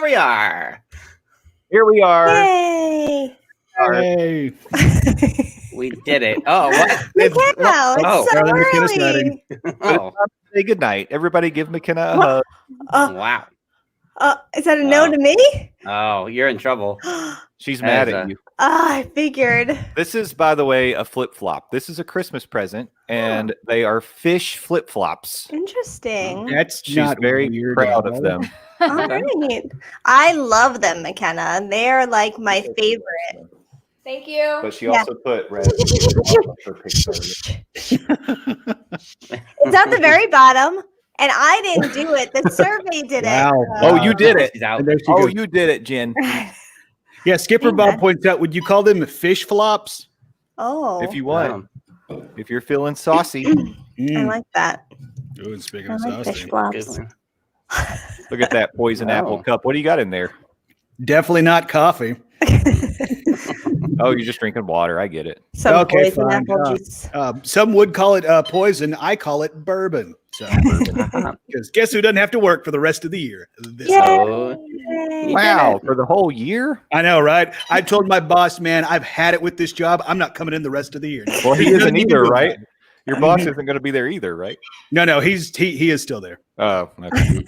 There we are. Here we are. Yay! Hey. We did it. Oh, what? McKenna, Oh. it's so Carly McKenna's early. Oh, Say good night. Everybody give McKenna a hug. wow. Is that a no Oh. to me? Oh, you're in trouble. She's mad As at a- you. I figured. This is, by the way, a flip-flop. This is a Christmas present, and they are fish flip-flops. Interesting. That's She's not very weird proud at of all. them. All right. I love them, McKenna. They're like my favorite. Thank you. But she Yeah. also put ratatouille on her picture. It's at the very bottom, and I didn't do it. The survey did Wow. it. Oh, you did it. She's out. And there she Oh, goes. you did it, Jen. Yeah, Skipper Thank Bob God. points out, would you call them fish flops? Oh, If you want. If you're feeling saucy. I like that. Ooh, speaking I of like fish saucy. Good flops. one. Look at that poison Oh. apple cup. What do you got in there? Definitely not coffee. Oh, you're just drinking water. I get it. Some Okay, poison fine. apple juice. Some would call it poison. I call it bourbon. So, because guess who doesn't have to work for the rest of the year? This- Yay. Oh, Yay. Wow, for the whole year? I know, right? I told my boss, man, I've had it with this job. I'm not coming in the rest of the year. Well, he Nothing isn't you can either, do about right? it. Your boss isn't going to be there either, right? No, he is still there. Oh, okay.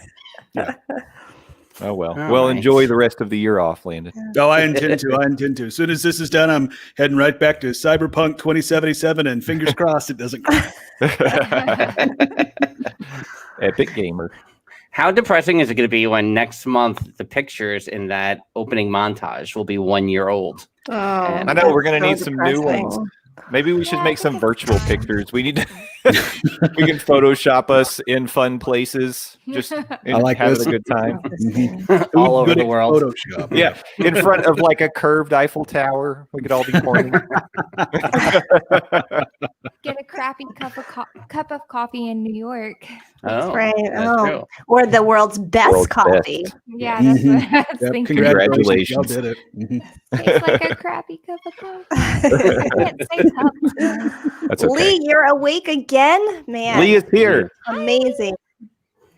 Oh, well. All Well, right. enjoy the rest of the year off, Landon. Oh, I intend to. As soon as this is done, I'm heading right back to Cyberpunk 2077, and fingers crossed it doesn't crash. Epic gamer. How depressing is it going to be when next month the pictures in that opening montage will be 1 year old? Oh, I know we're going to need so some new depressing. ones. Maybe we should make some virtual pictures. We need to. We can Photoshop us in fun places. Just I like having this. a good time. All over Good the at world. Photoshop. Yeah, in front of like a curved Eiffel Tower. We could all be pointing. Get a crappy cup of coffee in New York. Oh, right. that's Oh. true. Or the world's best World's coffee. best. Yeah, that's what I was Yep, thinking. congratulations. Y'all Congratulations. did it. Mhm. It's like a crappy cup of coffee. I can't say cup. That's okay. Lee, you're awake again? Man. Lee is here. Amazing.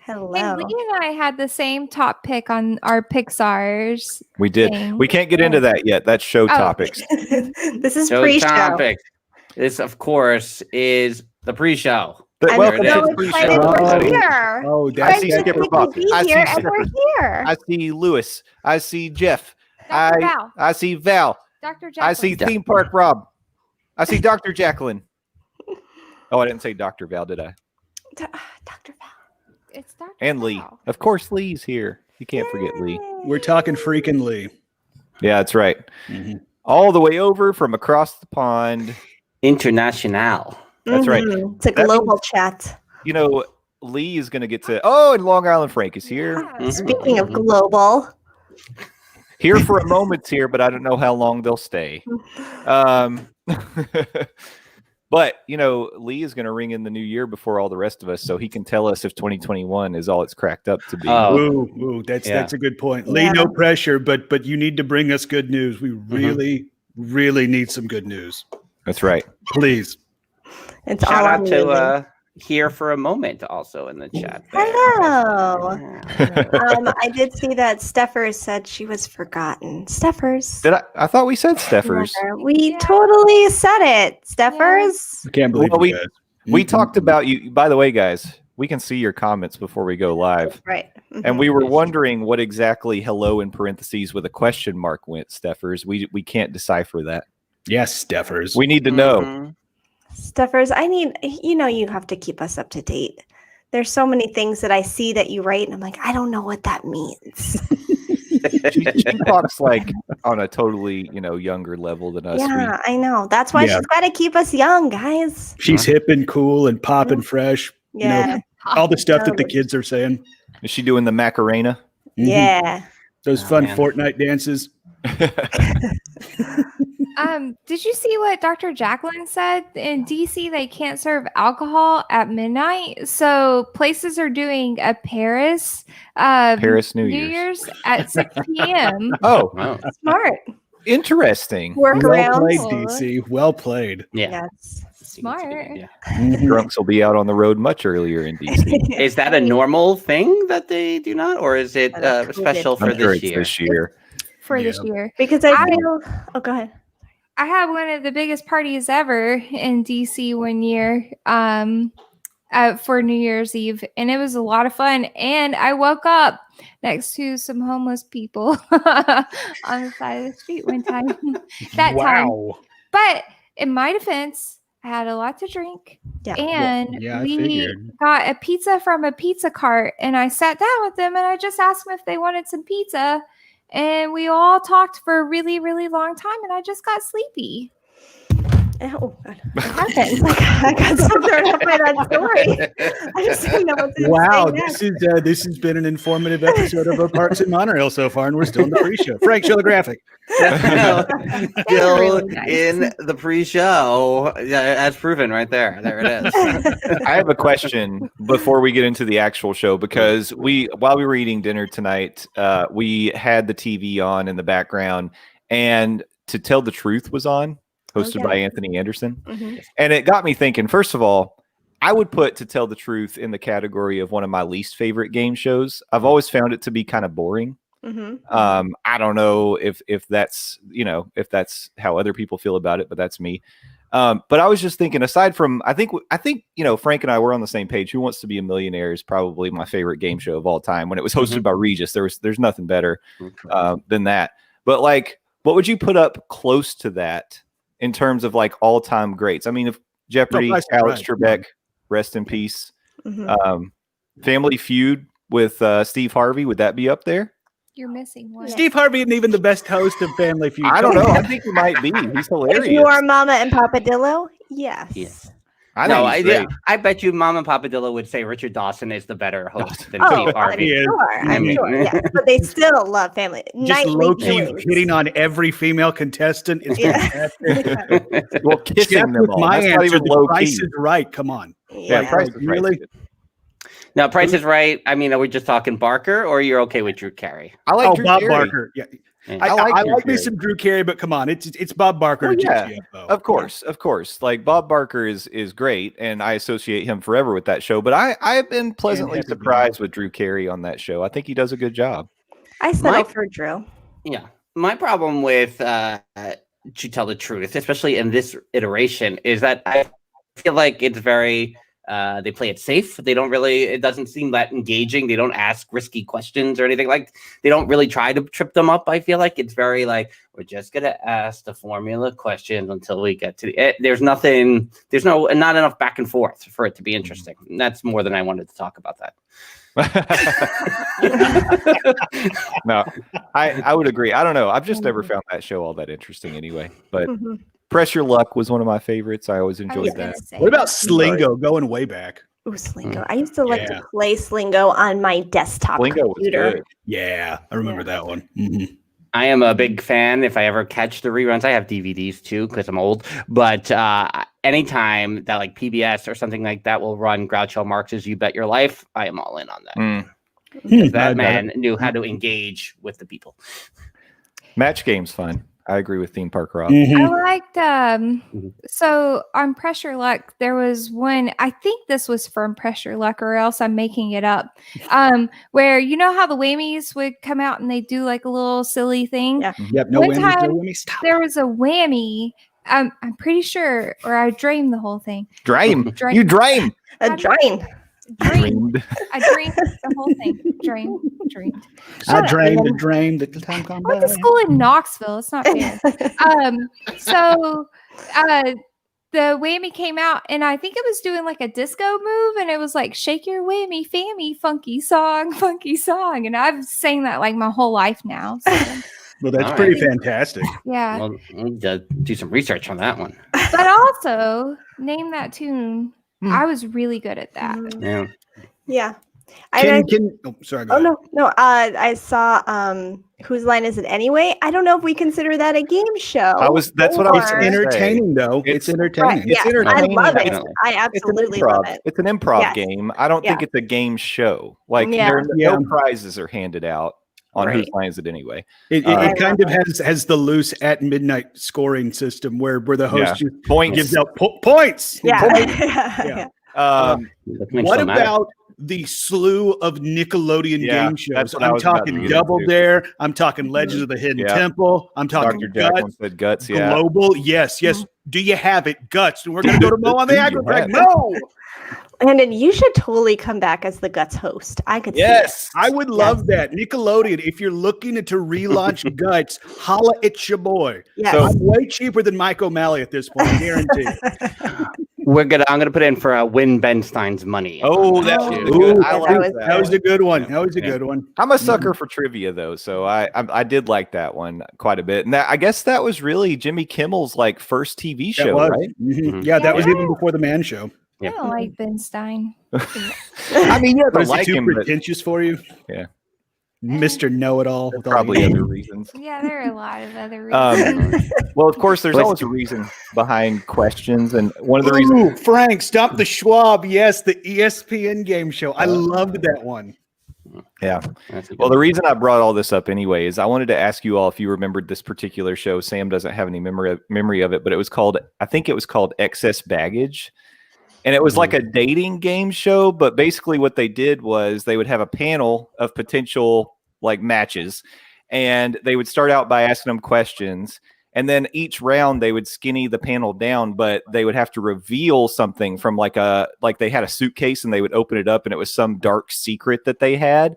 Hello. Hey, Lee and I had the same top pick on our Pixar's. We did. thing. We can't get into that yet. That's show topics. This is Show pre-show. topic. This, of course, is the pre-show. I'm Welcome There to it so the is. pre-show. excited we're everybody. here. Oh, I that's see We're Skipper excited Bob. to be I see here, and Skipper. we're here. I see Lewis. I see Jeff. Dr. Val. I see Val. Dr. Jacqueline. I see Theme Park Rob. I see Dr. Jacqueline. Oh, I didn't say Dr. Val, did I? Dr. Val. It's Dr. And Lee. Val. Of course, Lee's here. You can't forget Lee. We're talking freaking Lee. Yeah, that's right. Mhm. All the way over from across the pond. International. That's right. Mhm. It's a That global chat. You know, Lee is going to get to. Oh, and Long Island Frank is here. Yeah. Speaking of global, Here for a moment here, but I don't know how long they'll stay. But, you know, Lee is going to ring in the new year before all the rest of us, so he can tell us if 2021 is all it's cracked up to be. Oh. Ooh, Yeah. that's a good point. Lee, Yeah. no pressure, but you need to bring us good news. We really need some good news. That's right. Please. it's Shout all out amazing. to Here for a Moment also in the chat. there. Hello. Yeah. I did see that Steffers said she was forgotten. Steffers. Did I thought we said Steffers. We Yeah. totally said it. Steffers. I can't believe Well, you guys. We Mhm. talked about you. By the way, guys, we can see your comments before we go live. Right. And we were wondering what exactly hello in parentheses with a question mark went, Steffers. We can't decipher that. Yes, Steffers. We need to know. Mhm. Steffers, you have to keep us up to date. There's so many things that I see that you write, and I'm like, I don't know what that means. She talks like on a totally, younger level than us. Yeah, I know. That's why Yeah. she's got to keep us young, guys. She's hip and cool and popping fresh. Yeah. All the stuff that the kids are saying. Is she doing the Macarena? Mhm. Yeah. Those Oh, fun man. Fortnite dances. Did you see what Dr. Jacqueline said? In DC, they can't serve alcohol at midnight. So places are doing a Paris Paris New New Year's. Year's at 6 p.m. Oh, Wow. Smart. interesting. Work Well around. played, DC. Well played. Yeah. Yes. Smart. Yeah. Drunks will be out on the road much earlier in DC. Is that a normal thing that they do not, or is it I know, COVID. special for I'm sure this it's year? this year. For Yeah. this year. Because I feel. Oh, go ahead. I had one of the biggest parties ever in DC one year for New Year's Eve, and it was a lot of fun. And I woke up next to some homeless people on the side of the street one time. That time. Wow. But in my defense, I had a lot to drink. Yeah. And Yeah, I we figured. got a pizza from a pizza cart, and I sat down with them and I just asked them if they wanted some pizza. And we all talked for a really, really long time, and I just got sleepy. Oh, God. What happened? Like, I got so thrown off by that story. I just didn't know what to Wow, say next. this has been an informative episode of Parks and Monorail so far, and we're still in the pre-show. Frank, show the graphic. Still really nice. in the pre-show, as proven right there. There it is. I have a question before we get into the actual show, because while we were eating dinner tonight, we had the TV on in the background, and To Tell the Truth was on, hosted by Anthony Anderson. Mhm. And it got me thinking, first of all, I would put To Tell the Truth in the category of one of my least favorite game shows. I've always found it to be kind of boring. Mhm. I don't know if that's, if that's how other people feel about it, but that's me. But I was just thinking, aside from, I think, Frank and I were on the same page. Who Wants to Be a Millionaire is probably my favorite game show of all time. When it was hosted by Regis, there's nothing better than that. But like, what would you put up close to that in terms of like all time greats? I mean, if Jeopardy, Price is Alex Right. Trebek, rest in peace. Mhm. Family Feud with Steve Harvey, would that be up there? You're missing one. Steve Harvey isn't even the best host of Family Feud. I don't know. I think he might be. He's hilarious. If you are Mama and Papa Dillo, yes. Yes. I No, think he's great. I bet you Mom and Papa Dillo would say Richard Dawson is the better host than Oh, Steve I'm Harvey. is. sure. I I'm mean- sure. Yes. But they still love family. Just Nightly low-key viewings. hitting on every female contestant is Yeah. fantastic. Well, kissing Jeff, them with all. my That's not answer, even the low Price key. is Right. Come on. Yeah, Yeah. Price is Right. Really? Now, Price is Right. I mean, are we just talking Barker, or you're okay with Drew Carey? I like Oh, Drew Bob Carey. Barker. Yeah. Yeah. I like Drew like me Carey. some Drew Carey, but come on, it's Bob Barker. Well, to yeah, GTFO. Of course. Like Bob Barker is great, and I associate him forever with that show. But I've been pleasantly Happy surprised with Drew Carey on that show. I think he does a good job. I settle Mike? for Drew. Yeah. My problem with To Tell the Truth, especially in this iteration, is that I feel like it's very they play it safe. They don't really, it doesn't seem that engaging. They don't ask risky questions or anything. Like, they don't really try to trip them up. I feel like it's very like, we're just gonna ask the formula questions until we get to the there's not enough back and forth for it to be interesting. And that's more than I wanted to talk about that. No, I would agree. I don't know. I've just never found that show all that interesting anyway. But Mhm. Press Your Luck was one of my favorites. I always I enjoyed was that. gonna say What about that. Slingo going way back? Ooh, Slingo. I used to like Yeah. to play Slingo on my desktop Slingo was computer. good. Yeah, I remember that one. Mhm. I am a big fan. If I ever catch the reruns, I have DVDs too because I'm old. But anytime that like PBS or something like that will run Groucho Marx's "You Bet Your Life," I am all in on that. Mm. That man knew how to engage with the people. Match game's fun. I agree with Theme Park Rock. Mhm. I liked so on Pressure Luck there was one, I think this was from Pressure Luck or else I'm making it up, where you know how the whammies would come out and they do like a little silly thing. Yeah. Yep, no One whammies, time, no whammies. Stop. There was a whammy, I'm pretty sure, or I dreamed the whole thing. Dream. Dream. You dream. A drain. Dreamed. I dreamed the whole thing. Dreamed. I Shut up. drained and drained the time gone I went to by. school in Knoxville. It's not fair. So the whammy came out, and I think it was doing like a disco move, and it was like "Shake Your Whammy, Fammy, funky song," and I've sang that like my whole life now. So, Well, that's All pretty right. fantastic. yeah, Well, we need to do some research on that one. but also name that tune. Hmm. I was really good at that. Yeah. Yeah. I Oh, sorry. Go Oh ahead. no. I saw Whose Line Is It Anyway? I don't know if we consider that a game show. That's what I was or- gonna say. Entertaining though. It's It's- Right, entertaining. yeah, It's entertaining. I love it. Definitely. I It's an absolutely love improv. it. It's an improv Yes. game. I don't think Yeah. it's a game show. Like Yeah. no Yeah. prizes are handed out. on Right. Whose Line Is It Anyway. It kind of has the loose at midnight scoring system where the host just Points. gives out points. Yeah. Yeah. So What about the slew of Nickelodeon Yeah, game shows? that's what I I'm was about to talking get Double into. Dare. I'm talking Legends of the Hidden Yeah. Temple. I'm talking Dr. Jacqueline Guts. said Guts. Yeah. Global. Yes. Do you have it? Guts. And we're going to go to Mo on the Do you Agri have it? No. Landon, you should totally come back as the Guts host. I could Yes. I would love that. Nickelodeon, if you're looking to relaunch Guts, holla at your boy. Yes. So- I'm way cheaper than Mike O'Malley at this point, I guarantee. I'm gonna put in for Win Ben Stein's money. Oh, that Oh. was good. I That like was- that. That was a good one. Yeah. That was a Yeah. good one. I'm a sucker for trivia though, so I did like that one quite a bit. And I guess that was really Jimmy Kimmel's like first TV That show, was. right? Mhm. Yeah, that was Yeah. even before the Man Show. I don't like Ben Stein. I mean, yeah, Was like it too him, but pretentious for you? Yeah. Mr. Know-It-all. with all probably the- other reasons. Yeah, there are a lot of other Um, reasons. Well, of course, there's Let's- always a reason behind questions, and one of the reasons. Ooh, Frank, Stop the Schwab. Yes, the ESPN game show. I loved that one. Yeah. That's a good Well, the one. reason I brought all this up anyway is I wanted to ask you all if you remembered this particular show. Sam doesn't have any memory of it, but I think it was called Excess Baggage. And it was like a dating game show, but basically what they did was they would have a panel of potential like matches, and they would start out by asking them questions, and then each round they would skinny the panel down, but they would have to reveal something from like they had a suitcase and they would open it up and it was some dark secret that they had.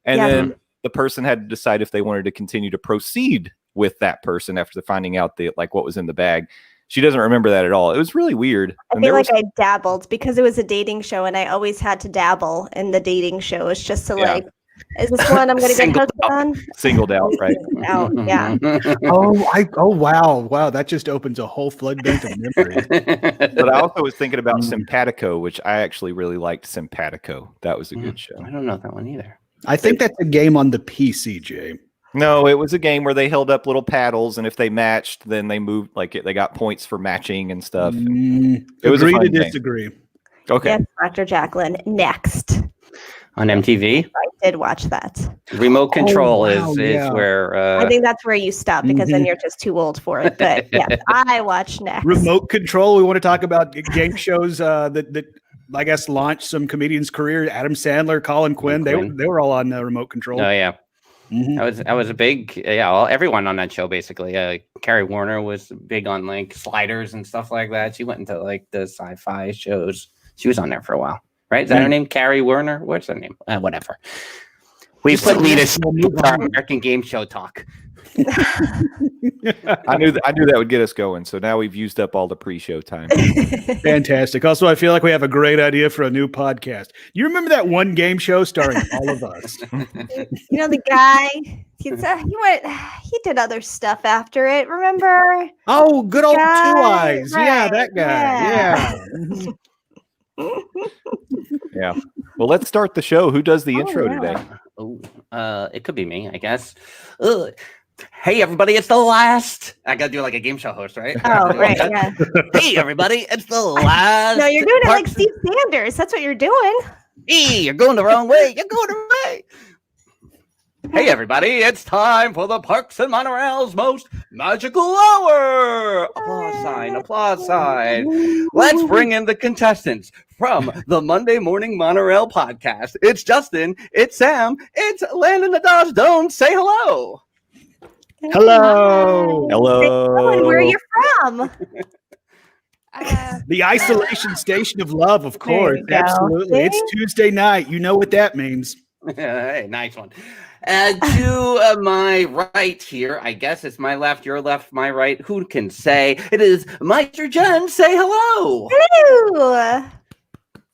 And Yeah. then the person had to decide if they wanted to continue to proceed with that person after finding out what was in the bag. She doesn't remember that at all. It was really weird. I And feel there like I dabbled because it was a dating show and I always had to dabble in the dating shows just to Yeah. like, is this one I'm going to get Single hooked on? singled out, right? Out, yeah. Wow. That just opens a whole floodgate of memories. But I also was thinking about Simpatico, which I actually really liked. Simpatico. That was a good show. I don't know that one either. I think that's a game on the PC, Jay. No, it was a game where they held up little paddles, and if they matched, then they moved. They got points for matching and stuff. It was a Agree fun to game. disagree. Okay. Yes, Dr. Jacqueline. Next. On MTV, I did watch that. remote control wow, is yeah. where I think that's where you stop because then you're just too old for it. But yes, I watched Next. Remote control. We want to talk about game shows that I guess launched some comedians' career. Adam Sandler, Colin Quinn. They were all on remote control. oh yeah, Mhm. I was a big everyone on that show basically. Carrie Warner was big on like Sliders and stuff like that. She went into like the sci-fi shows. She was on there for a while, right? Is that her name? Carrie Warner? What's her name? Whatever. We Just put like lead this, us we'll move our on. American game show talk. I knew that would get us going. So now we've used up all the pre-show time. Fantastic. Also, I feel like we have a great idea for a new podcast. You remember that one game show starring all of us? You know the guy. He did other stuff after it. Remember? Oh, good old Guy, Two Eyes. Yeah, right, that guy. yeah. Yeah. Yeah. Well, let's start the show. Who does the intro yeah. today? Oh, it could be me, I guess. Ugh. Hey everybody, it's the last. I gotta do like a game show host, right? Oh, right. Yeah. Hey everybody, it's the last. No, you're doing it like Parks- Steve Sanders. That's what you're doing. Hey, you're going the wrong way. You're going the wrong way. Hey everybody, it's time for the Parks and Monorail's most magical hour. Applause sign, applause sign. Let's bring in the contestants from the Monday Morning Monorail podcast. It's Justin, it's Sam, it's Landon the Dodge. Don't say hello. Hello. Hello. And where are you from? The isolation station of love, of There course. you go. Absolutely. It's See? Tuesday night. You know what that means. Hey, nice one. To my right here, I guess it's my left, your left, my right. Who can say? It is Meister Jen. Say hello. Hello.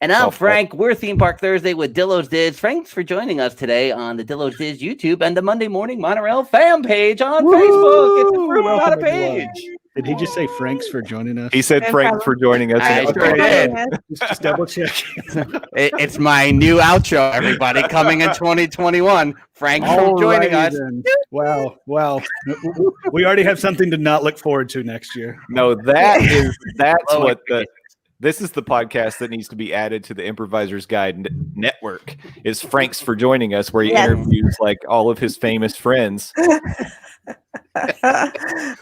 And I'm Oh, Frank. We're Theme Park Thursday with Dillo's Diz. Thanks for joining us today on the Dillo's Diz YouTube and the Monday Morning Monorail fan page on Facebook. It's a group, not a Welcome, everyone. page. Did he just say Franks for joining us? He said No Frank problem. for joining us. I Okay. sure did. Just double checking. It's my new outro, everybody, coming in 2021. Thanks for joining Alrighty us. then. Wow. We already have something to not look forward to next year. No, that's Oh, what the This is the podcast that needs to be added to the Improviser's Guide network. Is Frank's for joining us, where he interviews like all of his famous friends. I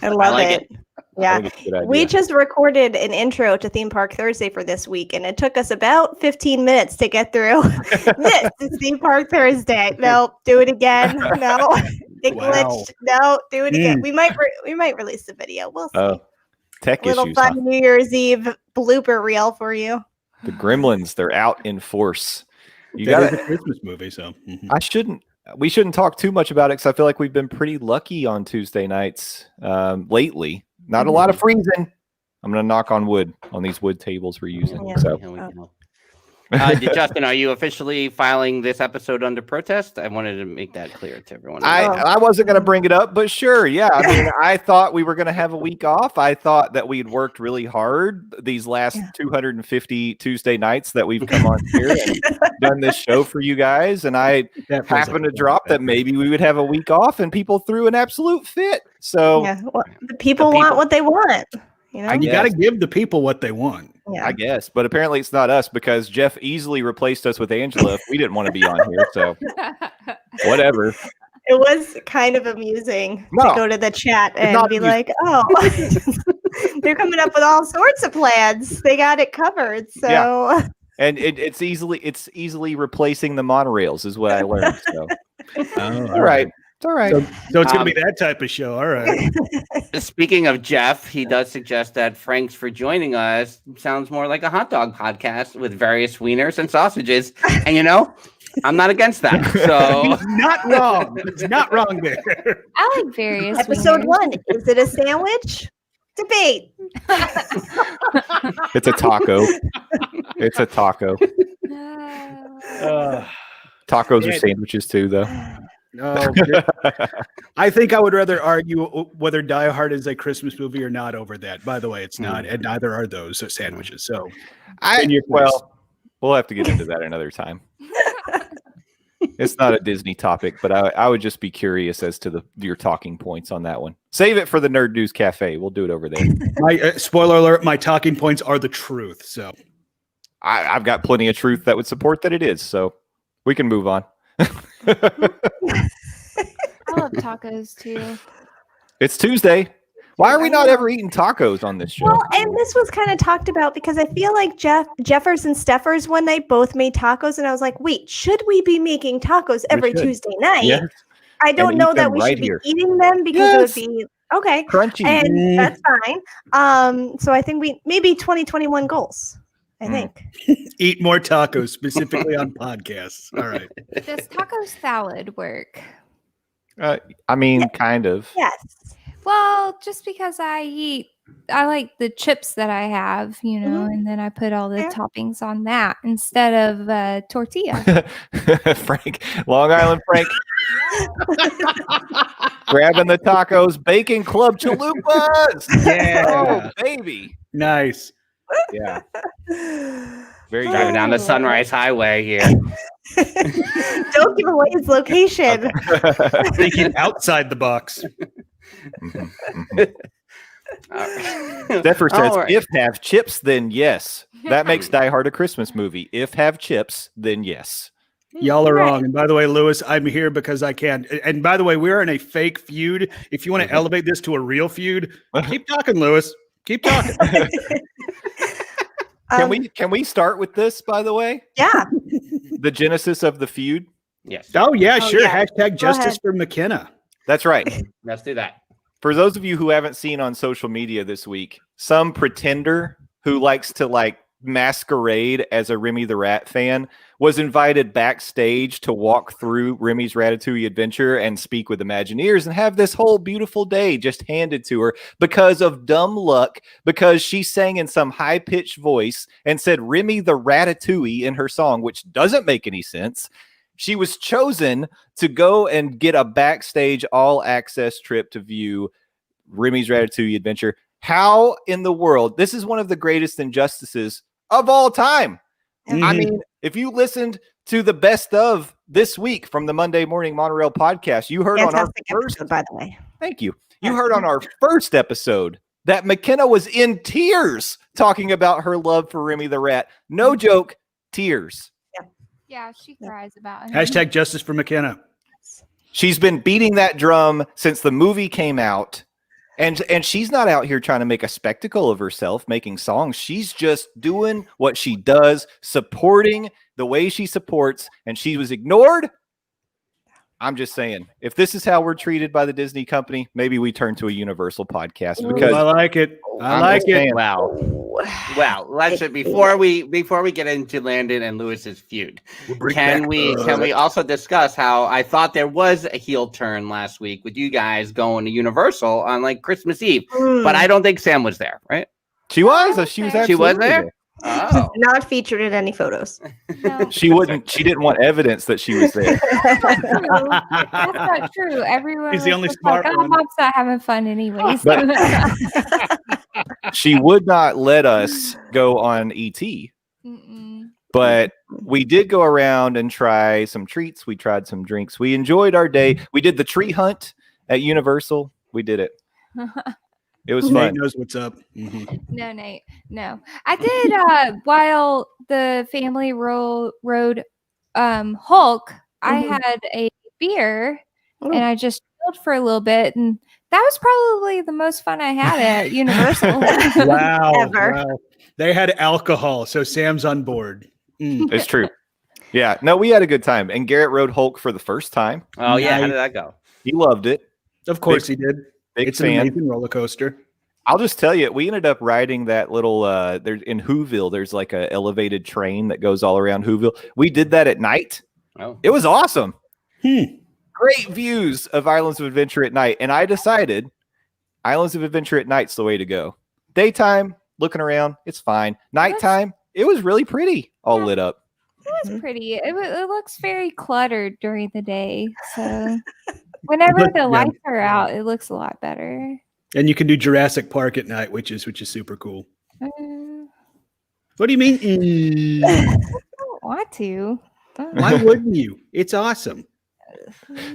love like it. Yeah. We just recorded an intro to Theme Park Thursday for this week, and it took us about 15 minutes to get through. This is Theme Park Thursday. No, do it again. No, it glitched. No, do it again. We might release the video. We'll see. Tech little issues. Fun New Year's Eve blooper reel for you. The Gremlins, they're out in force. You That got is a Christmas movie, so We shouldn't talk too much about it because I feel like we've been pretty lucky on Tuesday nights lately. Not a lot of freezing. I'm going to knock on wood on these wood tables we're using. Yeah. So. Here we go. Justin, are you officially filing this episode under protest? I wanted to make that clear to everyone. I wasn't going to bring it up, but sure. Yeah. I mean, I thought we were going to have a week off. I thought that we'd worked really hard these last 250 Tuesday nights that we've come on here and done this show for you guys. And I happened to drop that maybe we would have a week off, and people threw an absolute fit. So the people want what they want. You know? You got to give the people what they want. Yeah. I guess, but apparently it's not us because Jeff easily replaced us with Angela if we didn't want to be on here. So whatever. It was kind of amusing to go to the chat and be like, oh, they're coming up with all sorts of plans. They got it covered. So yeah. And it's easily replacing the monorails is what I learned. So all right. It's all right. So it's going to be that type of show. All right. Speaking of Jeff, he does suggest that Frank's for joining us sounds more like a hot dog podcast with various wieners and sausages. And I'm not against that. So not wrong. It's not wrong there. I like various. Episode wieners. 1. Is it a sandwich? Debate. It's a taco. It's a taco. Tacos are sandwiches too, though. No, I think I would rather argue whether Die Hard is a Christmas movie or not over that. By the way, it's not, and neither are those sandwiches. So, we'll have to get into that another time. It's not a Disney topic, but I would just be curious as to your talking points on that one. Save it for the Nerd News Cafe. We'll do it over there. My spoiler alert: my talking points are the truth. So, I've got plenty of truth that would support that it is. So, we can move on. I love tacos too. It's Tuesday. Why are we not ever eating tacos on this show? Well, and this was kind of talked about because I feel like Jeffers and Steffers one night both made tacos, and I was like, wait, should we be making tacos every Tuesday night? Yes. I don't know that we should be eating them because it would be crunchy, and that's fine. So I think maybe 2021 goals. I think eat more tacos, specifically on podcasts. All right. Does taco salad work? I mean, kind of. Yes. Well, just because I like the chips that I have, and then I put all the toppings on that instead of tortilla. Frank, Long Island Frank. Grabbing the tacos, bacon club chalupas. Yeah. Oh, baby. Nice. Yeah. Very driving good. down the Sunrise Highway here. Don't give away his location. Thinking outside the box. Zephyr says, if have chips, then yes. That makes Die Hard a Christmas movie. If have chips, then yes. Y'all are wrong. And by the way, Lewis, I'm here because I can. And by the way, we're in a fake feud. If you want to elevate this to a real feud, keep talking, Lewis. Keep talking. Can we start with this, by the way? Yeah. The genesis of the feud? Yes. Oh, yeah, sure. Yeah. Hashtag justice for McKenna. That's right. Let's do that. For those of you who haven't seen on social media this week, some pretender who likes to masquerade as a Remy the Rat fan was invited backstage to walk through Remy's Ratatouille adventure and speak with Imagineers and have this whole beautiful day just handed to her because of dumb luck, because she sang in some high-pitched voice and said Remy the Ratatouille in her song, which doesn't make any sense. She was chosen to go and get a backstage all-access trip to view Remy's Ratatouille adventure. How in the world? This is one of the greatest injustices of all time. Mm-hmm. I mean, if you listened to the best of this week from the Monday Morning Monorail podcast, you heard Fantastic on our first episode, by the way. Thank you. You heard on our first episode that McKenna was in tears talking about her love for Remy the Rat. No joke, tears. Yeah, she cries about him. Hashtag justice for McKenna. She's been beating that drum since the movie came out. And she's not out here trying to make a spectacle of herself, making songs. She's just doing what she does, supporting the way she supports, and she was ignored. I'm just saying, if this is how we're treated by the Disney company, maybe we turn to a Universal podcast because I like it. I like it. Wow. Let's before we get into Landon and Lewis's feud, can we also discuss how I thought there was a heel turn last week with you guys going to Universal on like Christmas Eve, but I don't think Sam was there, right? She was. She was absolutely She was there. Oh. Not featured in any photos. No. She didn't want evidence that she was there. That's not true. Everyone He's the was only just smart like, one. Mom's not having fun anyways. She would not let us go on ET, but we did go around and try some treats. We tried some drinks. We enjoyed our day. We did the tree hunt at Universal. We did it. It was fun. Nate knows what's up. No, Nate. No. I did while the family rode Hulk, I had a beer and I just chilled for a little bit, and that was probably the most fun I had at Universal. Wow. Ever. Wow. They had alcohol, so Sam's on board. It's true. Yeah. No, we had a good time. And Garrett rode Hulk for the first time. Oh yeah, how did that go? He loved it. Of course he did. Big It's fan. an amazing roller coaster. I'll just tell you, we ended up riding that little there's in Whoville, there's like a elevated train that goes all around Whoville. We did that at night. Oh, It was awesome. Great views of Islands of Adventure at night. And I decided Islands of Adventure at night's the way to go. Daytime, looking around, it's fine. Nighttime, it was really pretty, all lit up. It was pretty. It looks very cluttered during the day. So whenever the lights are out, it looks a lot better. And you can do Jurassic Park at night, which is super cool. What do you mean? I don't want to. Why wouldn't you? It's awesome.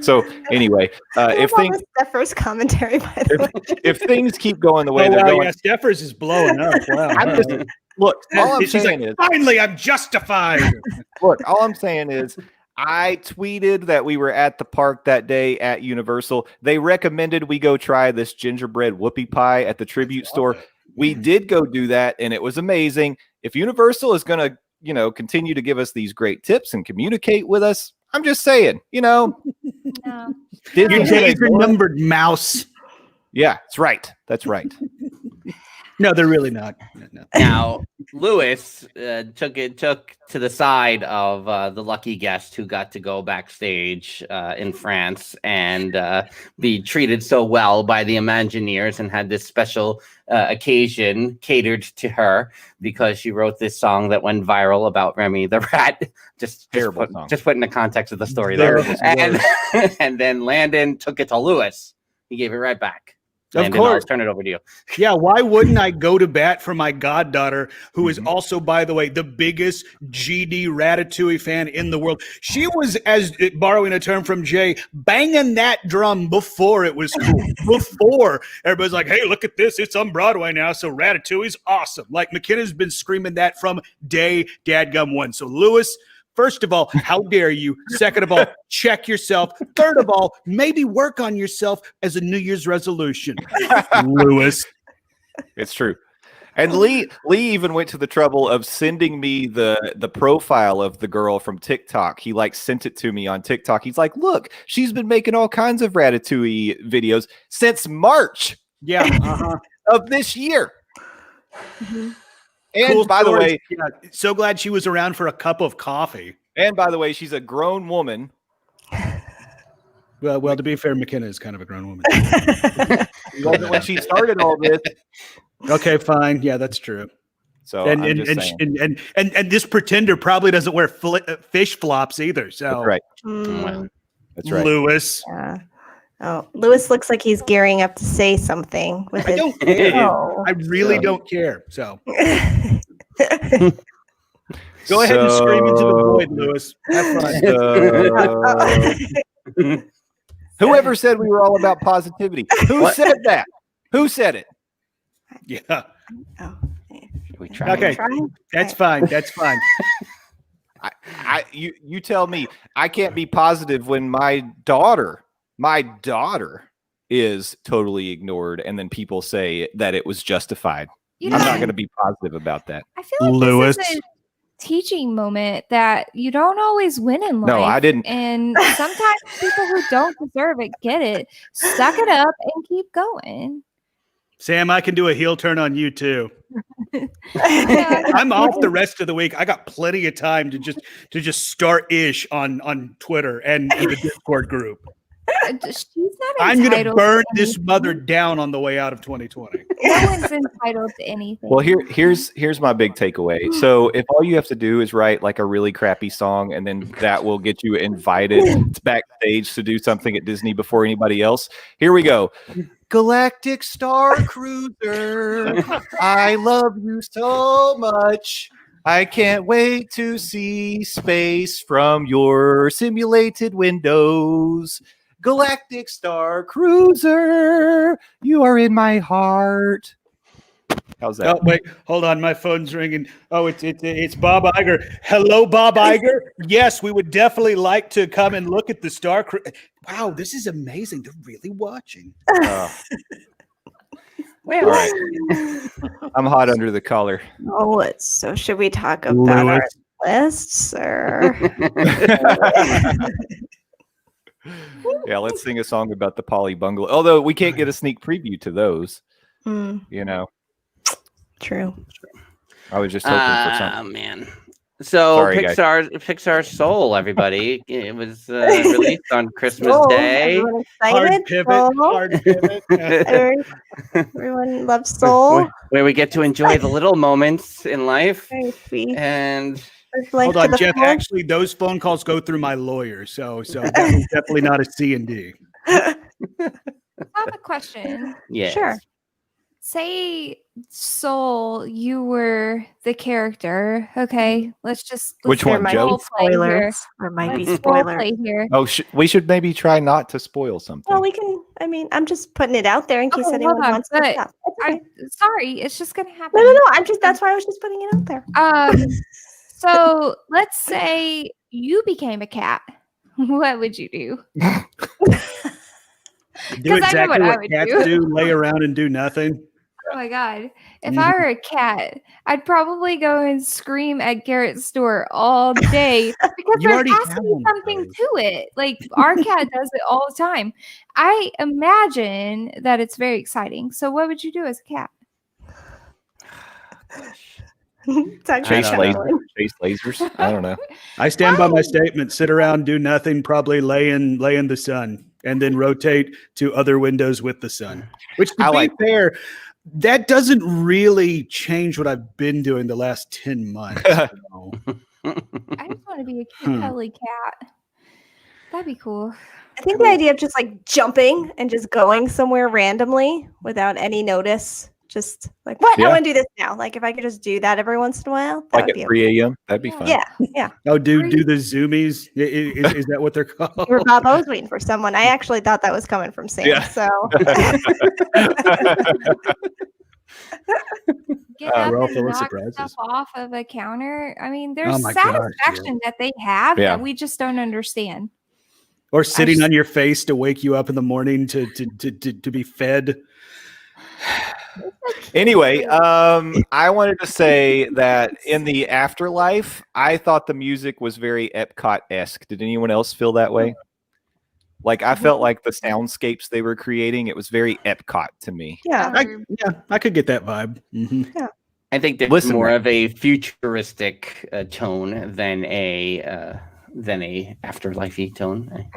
So anyway, if things the first commentary, by the way. if things keep going the way they're going, yeah, Steffers is blowing up. Wow. I'm just look. All I'm She's saying like, is, finally, I'm justified. look. All I'm saying is, I tweeted that we were at the park that day at Universal. They recommended we go try this gingerbread whoopie pie at the tribute store. We did go do that, and it was amazing. If Universal is going to, continue to give us these great tips and communicate with us, I'm just saying, No. Your Disney's days are gonna- numbered, mouse. Yeah, that's right. That's right. No, they're really not. No. now Lewis took to the side of the lucky guest who got to go backstage in France and be treated so well by the Imagineers and had this special occasion catered to her because she wrote this song that went viral about Remy the Rat. Just put in the context of the story there. And then Landon took it to Lewis. He gave it right back. Landon, Of course. I'll turn it over to you. Yeah, why wouldn't I go to bat for my goddaughter, who is also, by the way, the biggest GD Ratatouille fan in the world? She was, as borrowing a term from Jay, banging that drum before it was cool. Before everybody's like, hey, look at this. It's on Broadway now, so Ratatouille's awesome. Like, McKenna's been screaming that from day dadgum one. So, Lewis, first of all, how dare you? Second of all, check yourself. Third of all, maybe work on yourself as a New Year's resolution. Lewis. It's true. And Lee even went to the trouble of sending me the profile of the girl from TikTok. He sent it to me on TikTok. He's like, look, she's been making all kinds of Ratatouille videos since March of this year. And Cool by the stories. way, Yeah, so glad she was around for a cup of coffee. and by the way, she's a grown woman. Well, to be fair, McKenna is kind of a grown woman. She wasn't when she started all this. Okay, fine. Yeah, that's true. So And I'm and, just and, saying. and this pretender probably doesn't wear fish flops either. So That's right. Mm, That's right. Lewis. yeah. Oh, Lewis looks like he's gearing up to say something with I his. don't care. Oh. I really don't care. So go ahead and scream into the void, Lewis. Have fun. Whoever said we were all about positivity? Who said that? Who said it? Yeah. Oh, We try. Okay. That's fine. That's fine. You tell me. I can't be positive when my daughter is totally ignored, and then people say that it was justified. I'm not going to be positive about that. I feel like Lewis. this is a teaching moment that you don't always win in life. No, I didn't. And sometimes people who don't deserve it get it. Suck it up and keep going. Sam, I can do a heel turn on you too. I'm off the rest of the week. I got plenty of time to just start ish on Twitter and in the Discord group. She's not I'm going to entitled burn to this mother down on the way out of 2020. No one's entitled to anything. Well, here's my big takeaway. So if all you have to do is write like a really crappy song, and then that will get you invited backstage to do something at Disney before anybody else. Here we go. Galactic Star Cruiser, I love you so much. I can't wait to see space from your simulated windows. Galactic Star Cruiser, you are in my heart. How's that? Oh, wait, hold on. My phone's ringing. Oh, it's Bob Iger. Hello, Bob Iger. Yes, we would definitely like to come and look at the Star Cruiser. Wow, this is amazing. They're really watching. Well, All right. I'm hot under the collar. Oh, so should we talk about our lists or? Yeah, let's sing a song about the Poly Bungalow. Although we can't get a sneak preview to those. You know. True. I was just hoping for something. Oh man. So Sorry, Pixar Soul, everybody. It was released on Christmas Day. Everyone Hard excited? pivot. Soul? Hard pivot. Everyone loves Soul. Where we get to enjoy the little moments in life. Very sweet. And Hold on, Jeff. Actually, those phone calls go through my lawyer, so that was definitely not a C&D. I have a question. yeah. Sure. Say, Soul, you were the character. Okay, let's Which one, There might Joe? be role play here. spoilers. There might be Let's role spoilers. play here. Oh, we should maybe try not to spoil something. Well, we can. I mean, I'm just putting it out there in case Oh, anyone hold on, wants to but stop. It's okay. Sorry, it's just gonna happen. No. That's why I was just putting it out there. So let's say you became a cat. What would you do? Do I know exactly what I what would cats do. do, lay around and do nothing. Oh my god. If I were a cat, I'd probably go and scream at Garrett's door all day because You there already has have to be one of something those. to it. Like our cat does it all the time. I imagine that it's very exciting. So what would you do as a cat? It's actually Chase I don't lasers. Chase lasers. I don't know. I stand by my statement. Sit around, do nothing, probably lay in the sun, and then rotate to other windows with the sun. Which, to I be like- fair, that doesn't really change what I've been doing the last 10 months. I just want to be a cute, cuddly cat. That'd be cool. I think the idea of just like jumping and just going somewhere randomly without any notice, just like what I Yeah. want to do this now. Like if I could just do that every once in a while, that Like would at be 3 a.m. That'd be fun. yeah. Oh, do the zoomies? Is that what they're called? You were Bob. I was waiting for someone. I actually thought that was coming from Sam. Yeah. So Get up we're all and full of knock surprises. stuff off of a counter. I mean, there's Oh my gosh, satisfaction that they have Yeah. that we just don't understand. Or sitting on your face to wake you up in the morning to be fed. Anyway, I wanted to say that in the afterlife, I thought the music was very Epcot-esque. Did anyone else feel that way? Like I felt like the soundscapes they were creating, it was very Epcot to me. yeah. I could get that vibe. I think there's Listen, more man. of a futuristic tone than a afterlife-y tone.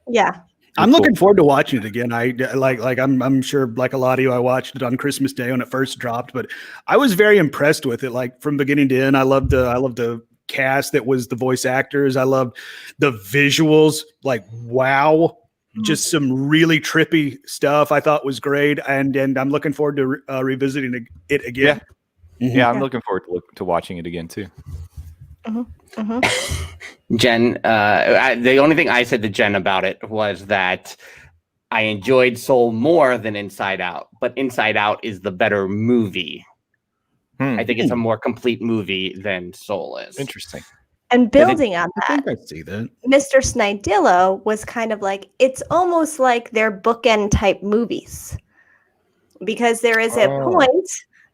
Yeah. I'm Cool. looking forward to watching it again. I'm sure like a lot of you, I watched it on Christmas Day when it first dropped, but I was very impressed with it. Like from beginning to end, I loved the cast that was the voice actors. I loved the visuals. Like wow, just some really trippy stuff. I thought was great, and I'm looking forward to revisiting it again. Yeah, I'm looking forward to watching it again too. Jen, the only thing I said to Jen about it was that I enjoyed Soul more than Inside Out, but Inside Out is the better movie. I think it's a more complete movie than Soul is. Interesting. And building on I that, think I see that. Mr. Snidillo was kind of like, it's almost like they're bookend type movies. Because there is a point,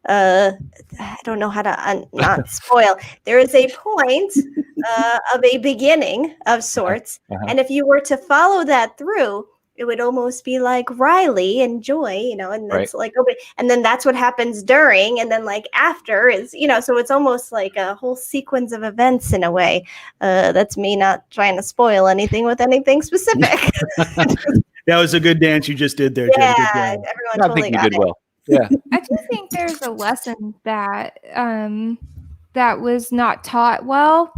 I don't know how to not spoil. There is a point of a beginning of sorts. And if you were to follow that through, it would almost be like Riley and Joy, you know, and that's like, okay, and then that's what happens during, and then like after is, you know, so it's almost like a whole sequence of events in a way. That's me not trying to spoil anything with anything specific. That was a good dance you just did there, Yeah, Jen. Good job. everyone I totally think you got did it. well. Yeah. I do think there's a lesson that that was not taught well,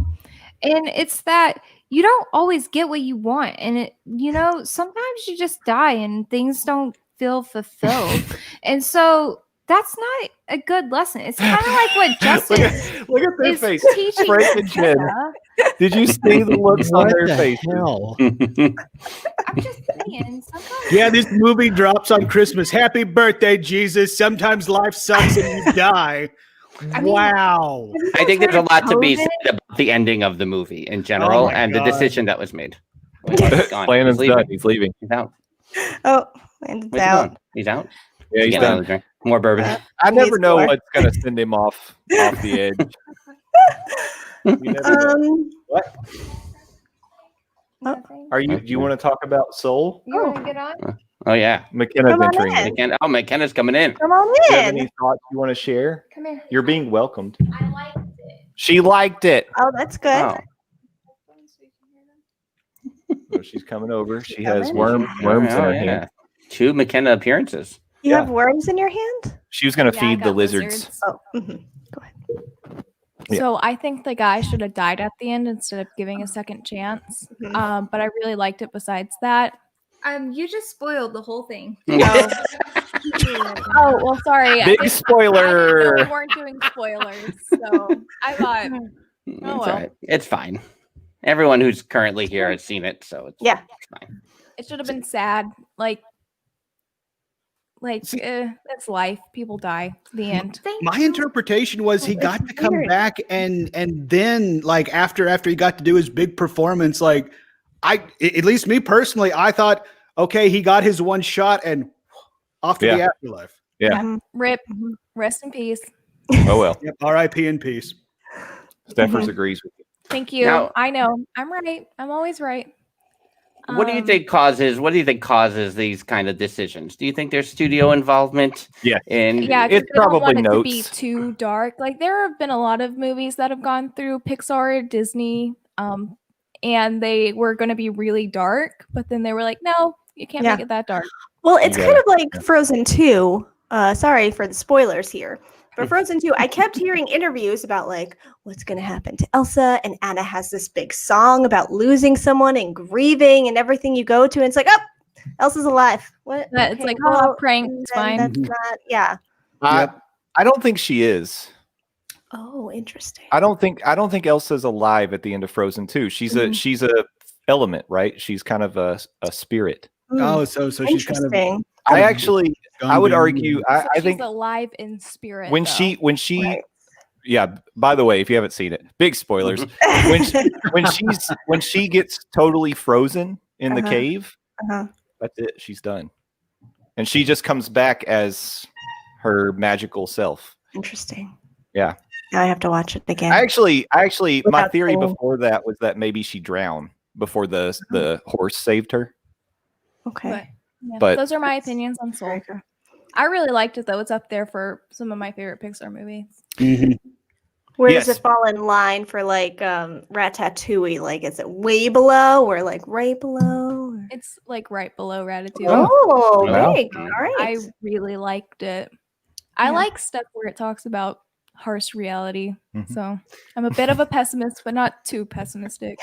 and it's that you don't always get what you want, and it, you know, sometimes you just die and things don't feel fulfilled, and so that's not a good lesson. It's kind of like what Justin Look at their is face. teaching Frank and Jen. Tessa. Did you see the looks on their face? Hell? I'm just saying, sometimes Yeah, this movie drops on Christmas. Happy birthday, Jesus. Sometimes life sucks and you die. I mean, Wow. I think there's a lot to be COVID? said about the ending of the movie in general my and God. the decision that was made. He's gone. Plannon's He's leaving. done. He's leaving. He's out. Oh, and it's Where's he out. going? He's out. Yeah, he's Getting done. another drink. More bourbon. I never Needs know more. what's going to send him off the edge. You never know. What? nothing. Do you want to talk about Soul? You want to get on? Oh yeah. McKenna's Come on entering. in. McKenna's coming in. Come on Do you have in. any thoughts you want to share? Come here. You're being welcomed. I liked it. She liked it. Oh, that's good. Oh. So she's coming over. She Come has in. worms in her hand. 2 McKenna appearances. You Yeah. have worms in your hand? She was going to Yeah, I feed the got lizards. Oh, go ahead. Yeah. So I think the guy should have died at the end instead of giving a second chance. Mhm. But I really liked it besides that. You just spoiled the whole thing. Oh, well, sorry. Big I spoiler. didn't know we weren't doing spoilers. So I thought, It's well. all right. It's fine. Everyone who's currently here has seen it, so it's Yeah. fine. it should have been sad. Like that's life. People die. The end. My interpretation was he got to come weird. back and then like after he got to do his big performance, like at least me personally, I thought, okay, he got his one shot and off to the Yeah. afterlife. Yeah. Mhm. Rip. Rest in peace. Oh, well. Yep. R.I.P. in peace. Steffers agrees with you. Thank you. Now- I know. I'm right. I'm always right. What do you think causes these kind of decisions? Do you think there's studio involvement? Yes. In Yeah, 'cause It's they don't probably want it to be notes. too dark. Like there have been a lot of movies that have gone through Pixar, Disney, and they were going to be really dark, but then they were like, no, you can't Yeah. make it that dark. Well, it's You kind got of like Frozen 2. Sorry for the spoilers here. But Frozen 2, I kept hearing interviews about like what's going to happen to Elsa, and Anna has this big song about losing someone and grieving and everything you go to. And it's like, oh, Elsa's alive. What? But it's Okay, like, well, oh, prank, it's then fine. That's not, yeah. I don't think she is. Oh, interesting. I don't think Elsa's alive at the end of Frozen 2. She's a element, right? She's kind of a spirit. Oh, so she's kind of. Interesting. I would argue. So I she's think alive in spirit. when though. she Right. yeah. By the way, if you haven't seen it, big spoilers. when she gets totally frozen in the Uh-huh. cave, Uh-huh. that's it. She's done, and she just comes back as her magical self. Interesting. Yeah. Now I have to watch it again. I actually, my Without theory saying- before that was that maybe she drowned before the horse saved her. okay. But, yeah, But- those are my opinions on Soul. I really liked it though. It's up there for some of my favorite Pixar movies. Mhm. Where Yes. does it fall in line for like Ratatouille? Like, is it way below or like right below? Or- It's like right below Ratatouille. Oh, Wow. big. All right. I really liked it. I Yeah. like stuff where it talks about harsh reality. Mhm. So I'm a bit of a pessimist, but not too pessimistic.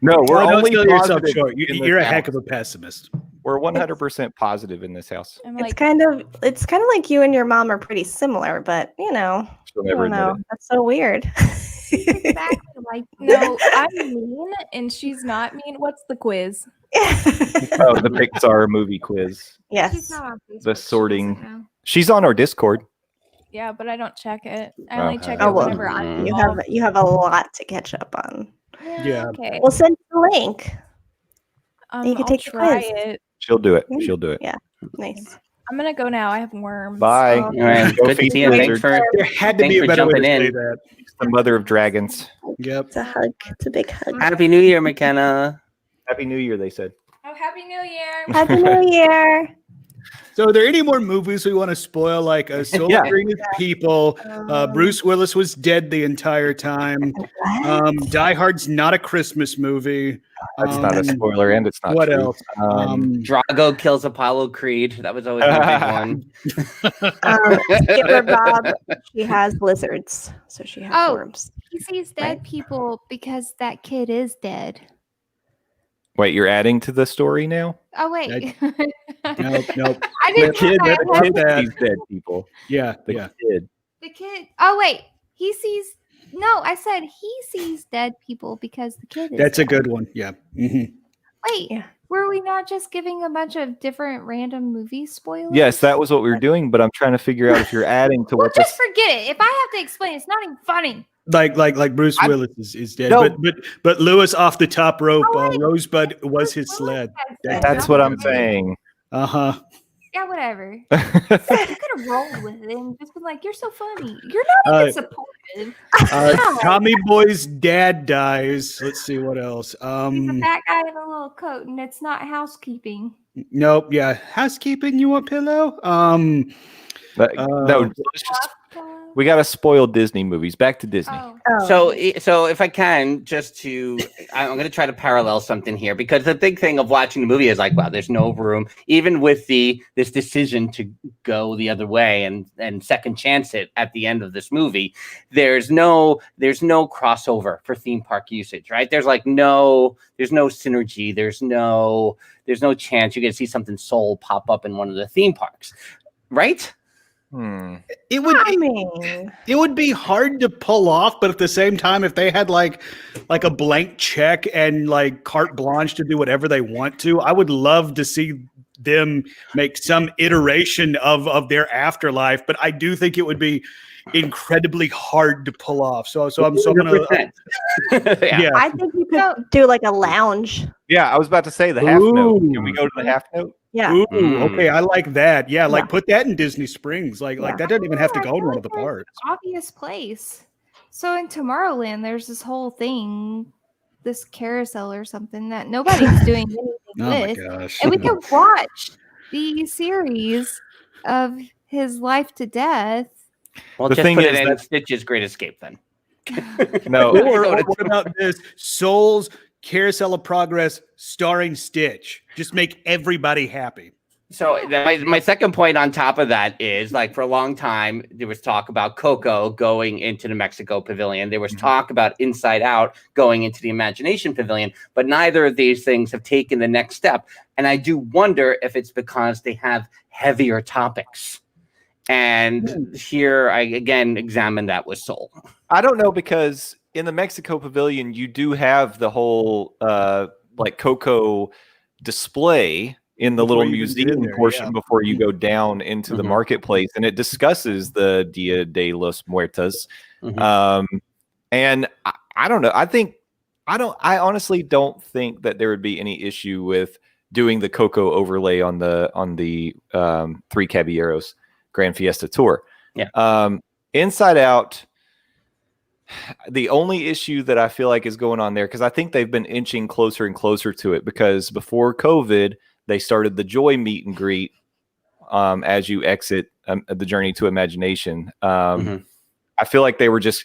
No, we're Don't only sell yourself positive short. in You're a this heck house. of a pessimist. We're 100% positive in this house. I'm it's like, kind of like you and your mom are pretty similar, but She'll I never don't admit know. it. That's so weird. Exactly like no, I'm mean and she's not mean. What's the quiz? Oh, the Pixar movie quiz. She's Yes. not on Facebook. The She sorting. doesn't know. She's on our Discord. Yeah, but I don't check it. I Oh, only check oh, it well, whenever I'm You involved. have a lot to catch up on. Yeah. Okay. We'll send you the link. You can I'll take the try quiz. it. She'll do it. She'll do it. Yeah. Nice. I'm gonna go now. I have worms. Bye. Oh, All right, Go good to feed see the you. Thanks lizard. for There had to Thanks be a for better way to jumping say in. that. The mother of dragons. Yep. It's a hug. It's a big hug. Happy New Year, McKenna. Happy New Year, they said. Oh, Happy New Year. Happy New Year. So, are there any more movies we want to spoil? Like Soul Yeah. Greenish People. Bruce Willis was dead the entire time. Die Hard's not a Christmas movie. That's not a spoiler, and it's not What true. else? Drago kills Apollo Creed. That was always my big one. Skipper Bob. She has lizards, so she has Oh. worms. He sees dead people because that kid is dead. Wait, you're adding to the story now? Oh wait. Nope. I didn't kid- know the that. kid that- These dead people. Yeah, The yeah. kid. The kid. Oh wait. He sees. No, I said he sees dead people because the kid is. That's a dead. good one. Yeah. Mhm. Wait. Yeah. Were we not just giving a bunch of different random movie spoilers? Yes, that was what we were doing, but I'm trying to figure out if you're adding to Well, what just forget it. If I have to explain, it's not even funny. Like Bruce Willis is dead, No. but Lewis off the top rope, Oh, wait. Rosebud was Bruce his Willis sled. has That- said That's what I'm nothing. saying. Uh-huh. Yeah, whatever. You could have rolled with it and just been like, "You're so funny. You're not even supportive." God. Tommy Boy's dad dies. Let's see what else. He's a fat guy in a little coat, and it's not housekeeping. Nope. Yeah, housekeeping. You want pillow? No, let's just, we got to spoil Disney movies. Back to Disney. Oh. So if I can, I'm going to try to parallel something here, because the big thing of watching the movie is like, wow, there's no room, even with this decision to go the other way and second chance it at the end of this movie. There's no crossover for theme park usage, right? There's no synergy. There's no chance you get to see something Soul pop up in one of the theme parks, right? It would be hard to pull off, but at the same time, if they had like a blank check and like carte blanche to do whatever they want to, I would love to see them make some iteration of their afterlife. But I do think it would be incredibly hard to pull off. So I'm gonna Yeah. I think you could do like a lounge. Yeah, I was about to say the half note. Ooh. Can we go to the half note? Yeah. Ooh, Mm. okay, I like that. Yeah, like Yeah. put that in Disney Springs. Like that doesn't even have to I go feel to one like of the there's an parks. Obvious place. So in Tomorrowland, there's this whole thing, this carousel or something that nobody's doing anything Oh my with. gosh. And we could watch the series of his life to death. Well, The just thing put is it in that- Stitch's Great Escape then. No. Or what about this? Soul's Carousel of Progress starring Stitch. Just make everybody happy. So my second point on top of that is, like, for a long time there was talk about Coco going into the Mexico Pavilion. There was talk about Inside Out going into the Imagination Pavilion, but neither of these things have taken the next step. And I do wonder if it's because they have heavier topics. And here I again examine that with Soul. I don't know, because in the Mexico Pavilion, you do have the whole like Coco display in the Before little you even get in museum there, portion yeah. before you go down into the Mhm. marketplace, and it discusses the Dia de los Muertos. And I don't know. I honestly don't think that there would be any issue with doing the Coco overlay on the Three Caballeros Grand Fiesta Tour. Yeah. Inside Out, the only issue that I feel like is going on there, because I think they've been inching closer and closer to it, because before COVID, they started the Joy meet and greet as you exit the Journey to Imagination. I feel like they were just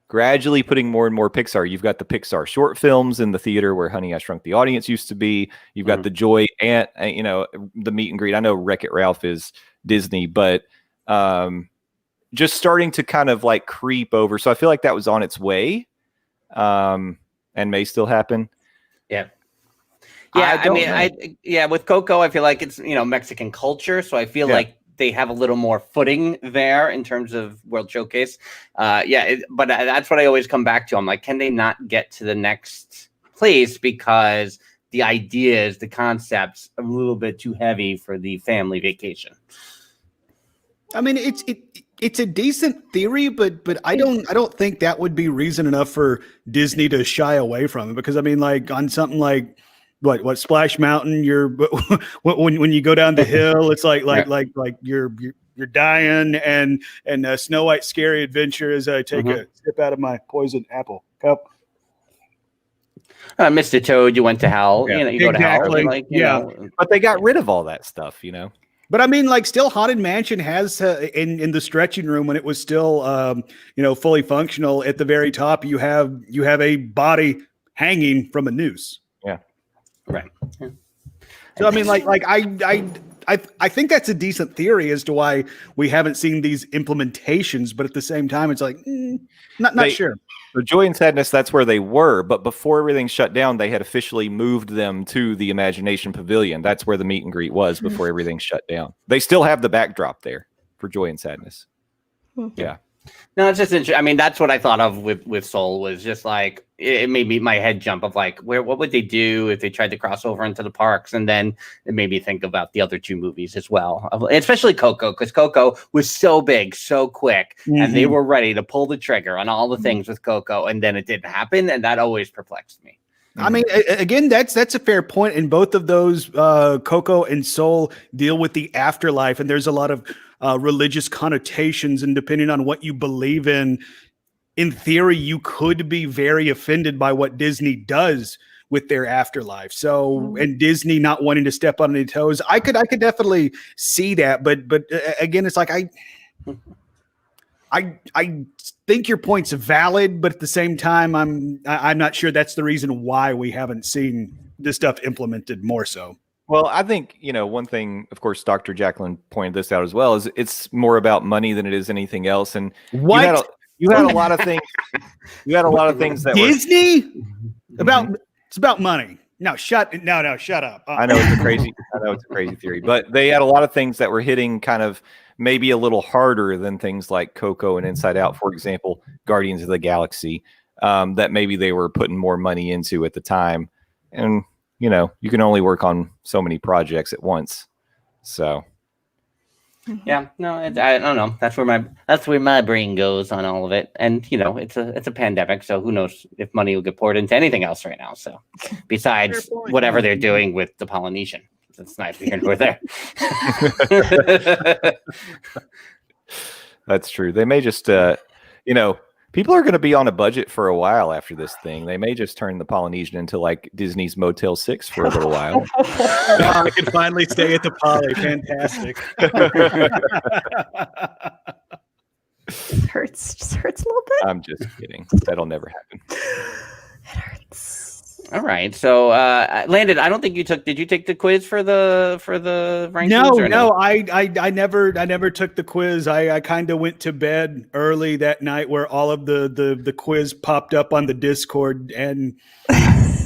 gradually putting more and more Pixar. You've got the Pixar short films in the theater where Honey, I Shrunk the Audience used to be. You've got the Joy and, the meet and greet. I know Wreck-It Ralph is Disney, but just starting to kind of like creep over. So I feel like that was on its way and may still happen. Yeah. Yeah, I mean, with Coco, I feel like it's, Mexican culture. So I feel like they have a little more footing there in terms of World Showcase. But that's what I always come back to. I'm like, can they not get to the next place because the ideas, the concepts, a little bit too heavy for the family vacation. I mean, it's a decent theory, but I don't think that would be reason enough for Disney to shy away from it. Because I mean, like on something like what Splash Mountain, when you go down the hill, it's like you're dying, and Snow White's Scary Adventure as I take a sip out of my poisoned apple cup. Mr. Toad, you went to hell. Yeah, you go to hell. Like, you know. But they got rid of all that stuff, you know. But I mean, like, still, Haunted Mansion has in the stretching room when it was still, fully functional. At the very top, you have a body hanging from a noose. Yeah, right. Yeah. So I mean, I think that's a decent theory as to why we haven't seen these implementations. But at the same time, it's like not sure. For Joy and Sadness, that's where they were. But before everything shut down, they had officially moved them to the Imagination Pavilion. That's where the meet and greet was before everything shut down. They still have the backdrop there for Joy and Sadness. Yeah. No, it's just interesting. I mean, that's what I thought of with Soul, was just like, it made my head jump of like, what would they do if they tried to cross over into the parks? And then it made me think about the other two movies as well, especially Coco, because Coco was so big, so quick, and they were ready to pull the trigger on all the things with Coco, and then it didn't happen, and that always perplexed me. I mean, again, that's a fair point. And both of those, Coco and Soul, deal with the afterlife, and there's a lot of religious connotations, and depending on what you believe in theory, you could be very offended by what Disney does with their afterlife. So, and Disney not wanting to step on any toes, I could definitely see that. But again, it's like I think your point's valid, but at the same time, I'm not sure that's the reason why we haven't seen this stuff implemented more so. Well, I think, one thing, of course, Dr. Jacqueline pointed this out as well, is it's more about money than it is anything else. And you had a lot of things. You had a lot of things that Disney it's about money. No, shut up. I know it's a crazy theory, but they had a lot of things that were hitting kind of maybe a little harder than things like Coco and Inside Out, for example, Guardians of the Galaxy, that maybe they were putting more money into at the time. And, you can only work on so many projects at once. So. Yeah, no, I don't know. That's where my brain goes on all of it. And, it's a pandemic. So who knows if money will get poured into anything else right now. So besides whatever they're doing with the Polynesian. It's neither here nor there. That's true. They may just, people are going to be on a budget for a while after this thing. They may just turn the Polynesian into like Disney's Motel 6 for a little while. I can finally stay at the Poly. Fantastic. Just hurts a little bit. I'm just kidding. That'll never happen. It hurts. All right. So, Landon, I don't think you took. Did you take the quiz for the rankings? No. I never took the quiz. I kind of went to bed early that night, where all of the quiz popped up on the Discord, and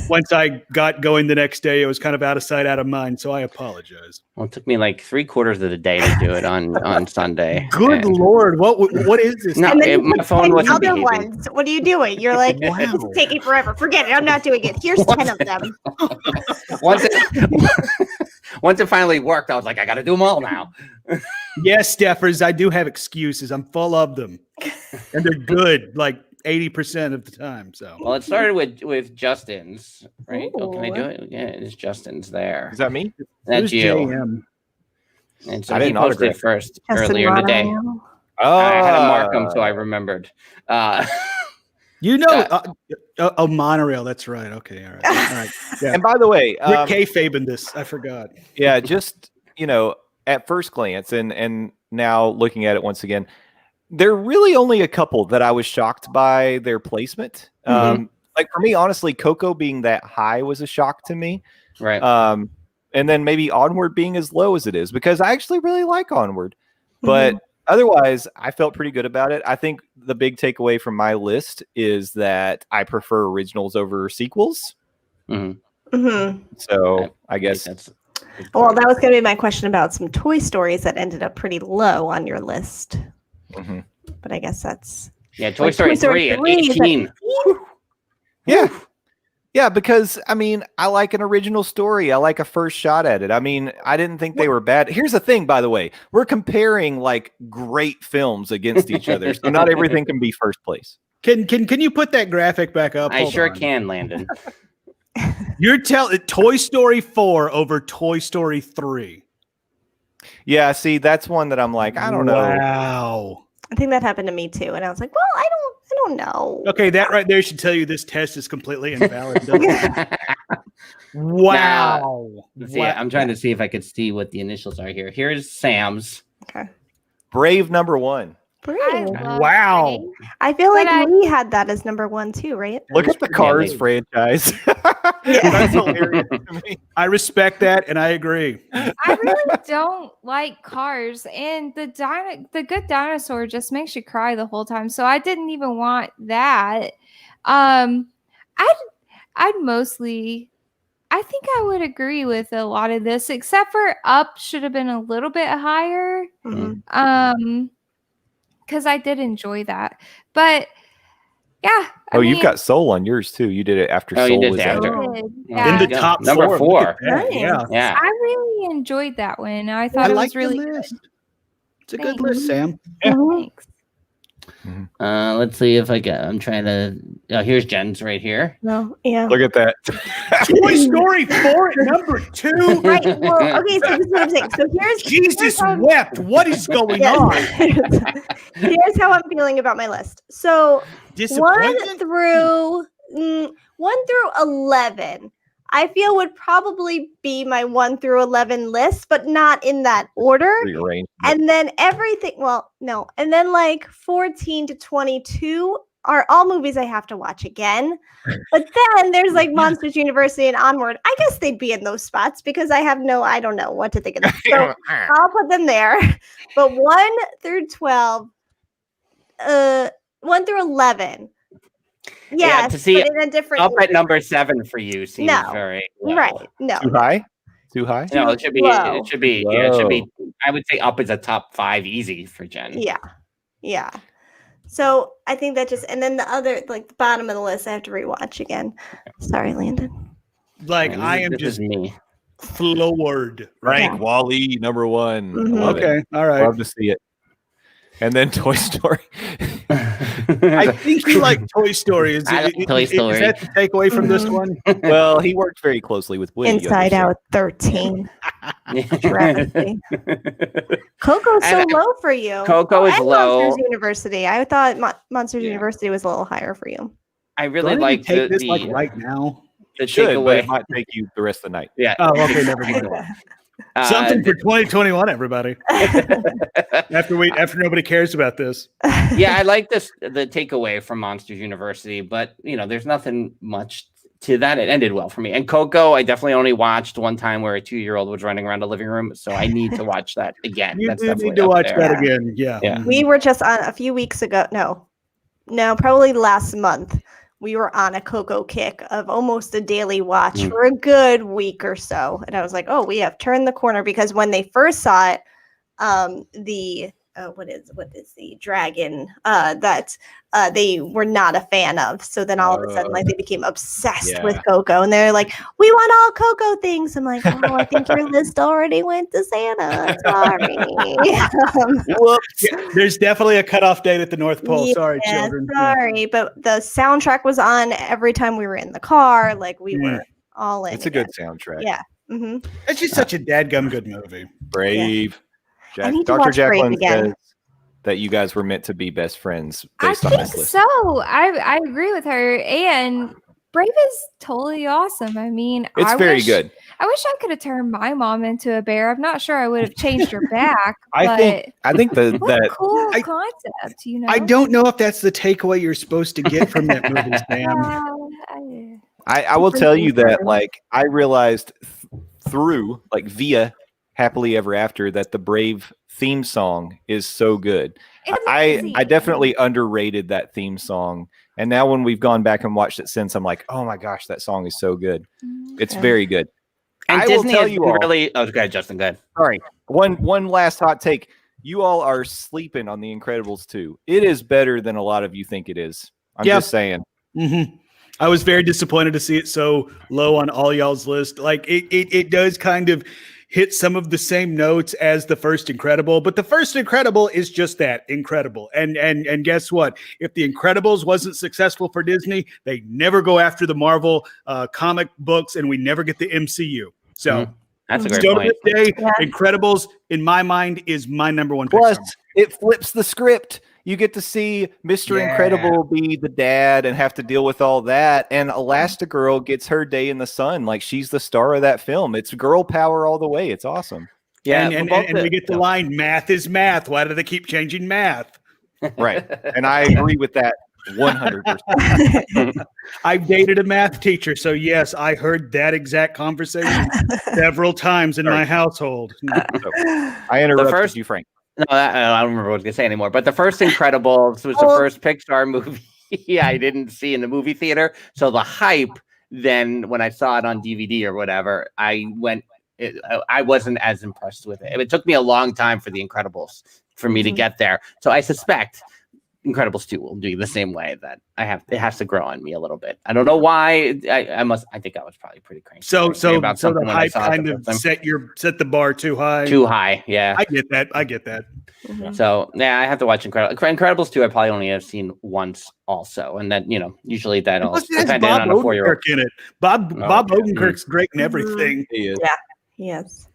once I got going the next day, it was kind of out of sight, out of mind. So I apologize. Well, it took me like 3/4 of the day to do it on Sunday. Good Lord, what is this? No, my phone wasn't other behaving. ones. What are you doing? You're like, this is taking forever. Forget it. I'm not doing it. Here's 10 of them. Once it finally worked, I was like, I got to do them all now. Yes, Steffers, I do have excuses. I'm full of them, and they're good. Like 80% of the time. So well, it started with Justin's, right? Ooh. Oh, can I do it? Yeah, it's Justin's there. Is that me? That's you. JM. And so he posted first earlier today. Oh, I had to mark him so I remembered. Monorail. That's right. Okay, all right. Yeah. And by the way, Rick kayfabe in this. I forgot. Yeah, just at first glance, and now looking at it once again, there are really only a couple that I was shocked by their placement. Like for me, honestly, Coco being that high was a shock to me. Right. And then maybe Onward being as low as it is, because I actually really like Onward. But otherwise, I felt pretty good about it. I think the big takeaway from my list is that I prefer originals over sequels. So I guess that's. Well, that was going to be my question about some Toy Stories that ended up pretty low on your list. But I guess that's Toy Story 3 at 18. Yeah. Yeah, because I mean, I like an original story. I like a first shot at it. I mean, I didn't think they were bad. Here's the thing, by the way, we're comparing like great films against each other, so not everything can be first place. Can you put that graphic back up? I Hold sure on. can, Landon. You're telling Toy Story 4 over Toy Story 3. Yeah, see, that's one that I'm like, I don't know. Wow. I think that happened to me too, and I was like, well, I don't know. Okay, that right there should tell you this test is completely invalid. Wow. Let's see, I'm trying to see if I could see what the initials are here. Here's Sam's. Okay. Brave number 1. I love Wow. Brave. I feel like But we had that as number 1 too, right? Look at the Cars they- franchise. Yeah. That's hilarious to me. I respect that, and I agree. I really don't like Cars, and the Good Dinosaur just makes you cry the whole time. So I didn't even want that. I'd mostly, I think I would agree with a lot of this, except for Up should have been a little bit higher. Mhm. Because I did enjoy that, but yeah. You've got Soul on yours too. You did it after Oh, you Soul did was it out. after. In Yeah. the top Number 4. four. Look at that. Nice. Yeah. Yeah. I really enjoyed that one. I thought I it like was really the good. list. It's a good list, Sam. Thanks. Let's see if I can. I'm trying to. Here's Jen's right here. No, yeah. Look at that. Toy Story 4 at number 2. Right. Well, okay. So this is what I'm saying. So here's Jesus how- wept. What is going Yes. on? Here's how I'm feeling about my list. So 1 Disappointment? through 11, I feel would probably be my 1 through 11 list, but not in that order. Rearranged. And then everything, and then like 14 to 22 are all movies I have to watch again. But then there's like Monsters University and Onward. I guess they'd be in those spots because I don't know what to think of them. So I'll put them there. But 1 through 12, 1 through 11. Yeah, Yes, to see but in a different Up at order. number 7 for you seems No. very low. Right. No. Too high? Too high? No, it should be. Low. It should be. Yeah, it should be. I would say Up is a top 5 easy for Jen. Yeah. Yeah. So I think that and then the other, like the bottom of the list, I have to rewatch again. Sorry, Landon. Like, And I am this just is me. floored. Rank Yeah. Wall-E number 1. Mhm. Love it. Okay. All right. Love to see it. And then Toy Story. I think you like Toy Story. I like Toy Story. Is that the takeaway from this one? Well, he worked very closely with Woody. Inside Out 13. Travesty. Coco's so And low for you. Coco is and low. Monsters University. I thought Monsters Yeah. University was a little higher for you. I Do really I like take the this like right now. the It should, but takeaway. it might take you the rest of the night. Yeah. Oh, okay, never mind. Something for 2021, everybody. After nobody cares about this. Yeah, I like the takeaway from Monsters University, but there's nothing much to that. It ended well for me. And Coco, I definitely only watched one time where a 2-year-old was running around the living room, so I need to watch that again. You That's do definitely need to up watch there. that again. Yeah. Yeah. We were just on a few weeks ago. No, probably last month. We were on a Coco kick of almost a daily watch for a good week or so. And I was like, oh, we have turned the corner, because when they first saw it, what is the dragon that they were not a fan of. So then all of a sudden, like, they became obsessed with Coco, and they're like, we want all Coco things. I'm like, oh, I think your list already went to Santa. Sorry. Whoops. Yeah, there's definitely a cutoff date at the North Pole. Sorry, Yeah, children. Sorry, but the soundtrack was on every time we were in the car. Like, we were all in. It's a good soundtrack. Yeah. Mm-hmm. It's just such a dadgum good movie. Brave. I need to Dr. watch Brave Jacqueline again. says that you guys were meant to be best friends I based on think this list. so. I agree with her. And Brave is totally awesome. I mean, It's very good. I wish I could have turned my mom into a bear. I'm not sure I would have changed her back. I think what that a cool concept, I don't know if that's the takeaway you're supposed to get from that movie, Sam. I will tell you that, like, I realized through, like, via Happily Ever After, that the Brave theme song is so good. I definitely underrated that theme song, and now when we've gone back and watched it since, I'm like, oh my gosh, that song is so good. It's very good. And I Disney will tell is you all, really. Oh, go ahead, Justin. Go ahead. sorry, one last hot take. You all are sleeping on The Incredibles 2. It is better than a lot of you think it is. I'm just saying. Mm-hmm. I was very disappointed to see it so low on all y'all's list. Like it does kind of hit some of the same notes as the first Incredible, but the first Incredible is just that, incredible. And guess what? If the Incredibles wasn't successful for Disney, they never go after the Marvel comic books, and we never get the MCU. So that's a great still point. to this day, Incredibles in my mind is my number one. Plus, Pixar. it flips the script. You get to see Mr. Incredible be the dad and have to deal with all that. And Elastigirl gets her day in the sun. Like, she's the star of that film. It's girl power all the way. It's awesome. Yeah. And we get the line, math is math. Why do they keep changing math? Right. And I agree with that 100%. I've dated a math teacher. So yes, I heard that exact conversation several times in my household. So, I interrupted you, Frank. No, I don't remember what I was going to say anymore. But the first Incredibles was the first Pixar movie I didn't see in the movie theater. So the hype, then when I saw it on DVD or whatever, I wasn't as impressed with it. It took me a long time for the Incredibles for me to get there. So I suspect Incredibles 2 will do the same way that it has to grow on me a little bit. I don't know why. I think I was probably pretty crazy. So the hype kind of set the bar too high. Too high, yeah. I get that. Mm-hmm. So yeah, I have to watch Incredibles 2. I probably only have seen once also, and that usually that'll depend on a 4-year-old. In it. Bob Odenkirk's great in everything. He is. Yeah. Yes.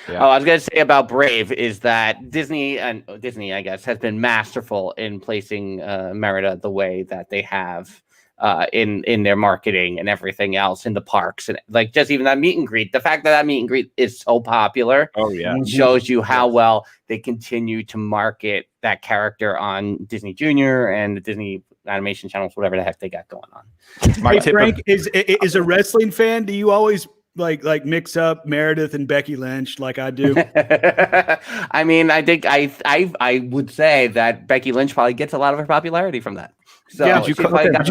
Yeah. Oh, I was going to say about Brave is that Disney, I guess, has been masterful in placing Merida the way that they have in their marketing and everything else in the parks, and like just even that meet and greet. The fact that meet and greet is so popular, shows you how well they continue to market that character on Disney Junior and the Disney animation channels, whatever the heck they got going on. Hey, Frank is a wrestling fan. Do you always like mix up Meredith and Becky Lynch like I do? I mean, I think I would say that Becky Lynch probably gets a lot of her popularity from that. So did you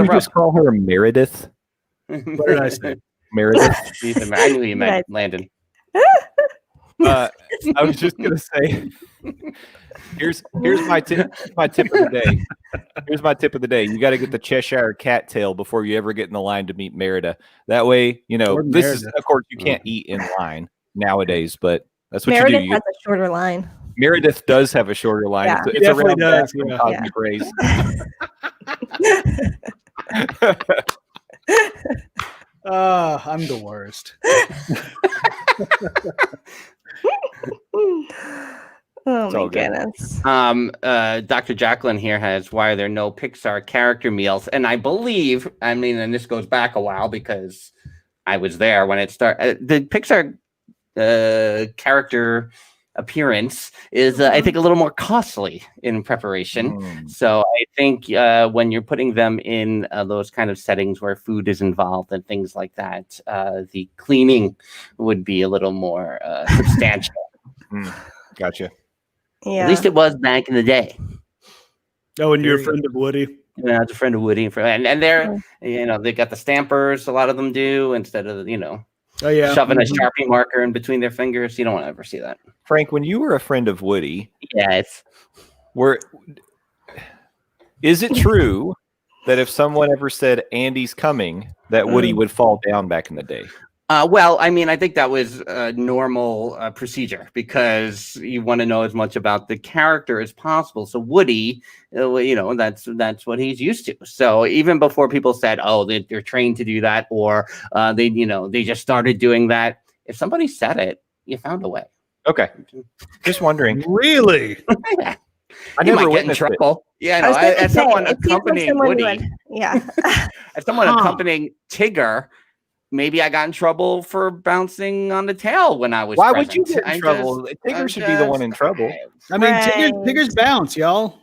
just call her Meredith? What did I say? Meredith. I knew you meant Landon. I was just gonna say, here's my tip. My tip of the day. Here's my tip of the day. You got to get the Cheshire cat tail before you ever get in the line to meet Merida. That way, this is, of course, you can't eat in line nowadays, but that's what Meredith you do. has a shorter line. Meredith does have a shorter line. Yeah. It's around that from Cosmic Rays. I'm the worst. Oh my goodness. Dr. Jacqueline here has why are there no Pixar character meals? And I believe, and this goes back a while because I was there when it started. The Pixar character appearance is, I think, a little more costly in preparation. So I think when you're putting them in those kind of settings where food is involved and things like that, the cleaning would be a little more substantial. Gotcha. Yeah. At least it was back in the day. Oh, and you're a friend of Woody. Yeah, I was a friend of Woody, and they're they got the stampers. A lot of them do instead of shoving a Sharpie marker in between their fingers. You don't want to ever see that. Frank, when you were a friend of Woody, is it true that if someone ever said Andy's coming, that Woody would fall down back in the day? Well, I mean, I think that was a normal procedure because you want to know as much about the character as possible. So Woody, that's what he's used to. So even before people said, "Oh, they're trained to do that," or they just started doing that, if somebody said it, you found a way. Okay, just wondering. Really? Yeah. I never never get in trouble. Yeah, no. As someone accompanying Woody, as someone accompanying Tigger. Maybe I got in trouble for bouncing on the tail when I was. Why would you get in trouble? Tigger should be the one in trouble. I mean, Tiggers bounce, y'all.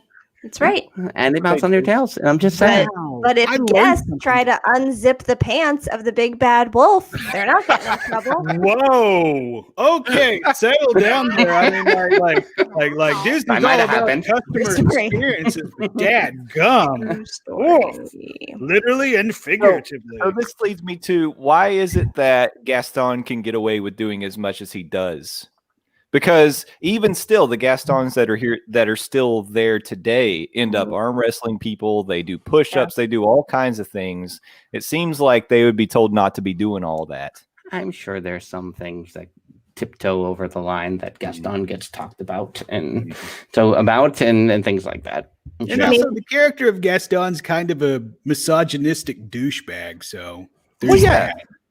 That's right. And they bounce on their tails. And I'm just saying. But if guests try to unzip the pants of the big bad wolf, they're not getting in trouble. Whoa. Okay. Settle down there. I mean, like Disney's all about customer experiences. Dad gum. Literally and figuratively. So this leads me to, why is it that Gaston can get away with doing as much as he does? Because even still, the Gastons that are here, that are still there today, end up arm wrestling people. They do push-ups. They do all kinds of things. It seems like they would be told not to be doing all that. I'm sure there's some things that tiptoe over the line that Gaston gets talked about and and things like that. And also, the character of Gaston's kind of a misogynistic douchebag. So,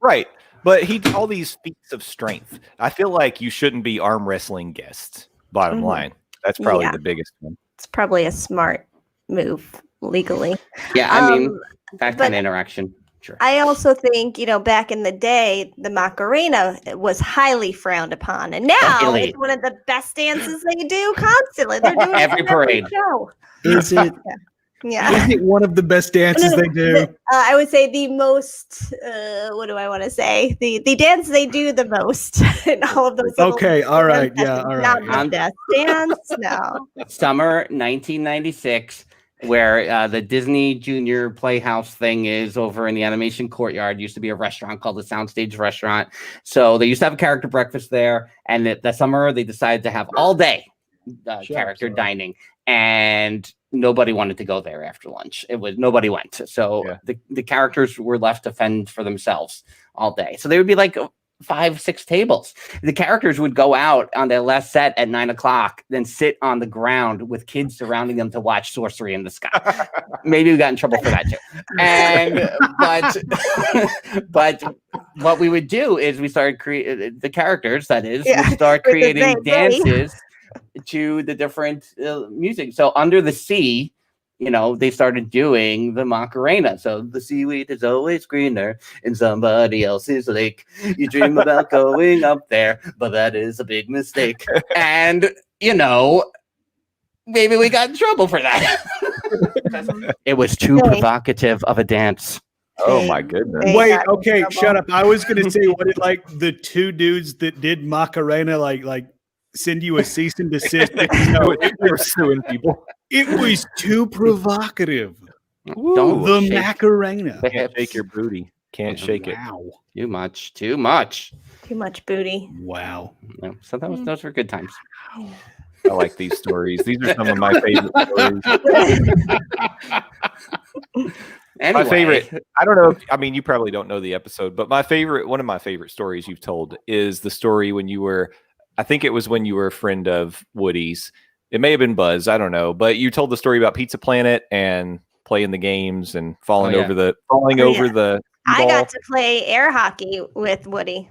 right. But all these feats of strength. I feel like you shouldn't be arm wrestling guests. Bottom line, that's probably the biggest one. It's probably a smart move legally. Yeah, I mean, that kind of interaction. Sure. I also think, back in the day, the Macarena was highly frowned upon, and now it's one of the best dances they do constantly. They're doing every parade. Show. Is it? Yeah. Is it one of the best dances they do? I would say the most. What do I want to say? The dance they do the most in all of those. Okay. All right. Yeah. All right. Not the best dance. No. Summer 1996. Where the Disney Junior Playhouse thing is over in the animation courtyard. Used to be a restaurant called the Soundstage Restaurant. So they used to have a character breakfast there. And that summer they decided to have all day character dining. And nobody wanted to go there after lunch. Nobody went. So the characters were left to fend for themselves all day. So they would be like 5-6 tables. The characters would go out on their last set at 9:00, then sit on the ground with kids surrounding them to watch Sorcery in the Sky. Maybe we got in trouble for that too. And but what we would do is we started creating the characters. That is, we start creating dances to the different music. So Under the Sea. They started doing the Macarena. So the seaweed is always greener in somebody else's lake. You dream about going up there, but that is a big mistake. And, maybe we got in trouble for that. It was too provocative of a dance. Oh my goodness. Wait, okay, shut up. I was going to say, what did the two dudes that did Macarena like send you a cease and desist? They were suing people. It was too provocative. Don't the Macarena. Can't shake your booty. Can't shake it. Wow. Too much. Too much booty. Wow. Yeah, so those were good times. I like these stories. These are some of my favorite stories. Anyway. My favorite, I don't know. You probably don't know the episode, but one of my favorite stories you've told is the story when you were, I think it was when you were a friend of Woody's. It may have been Buzz, I don't know, but you told the story about Pizza Planet and playing the games and falling over the I got to play air hockey with Woody.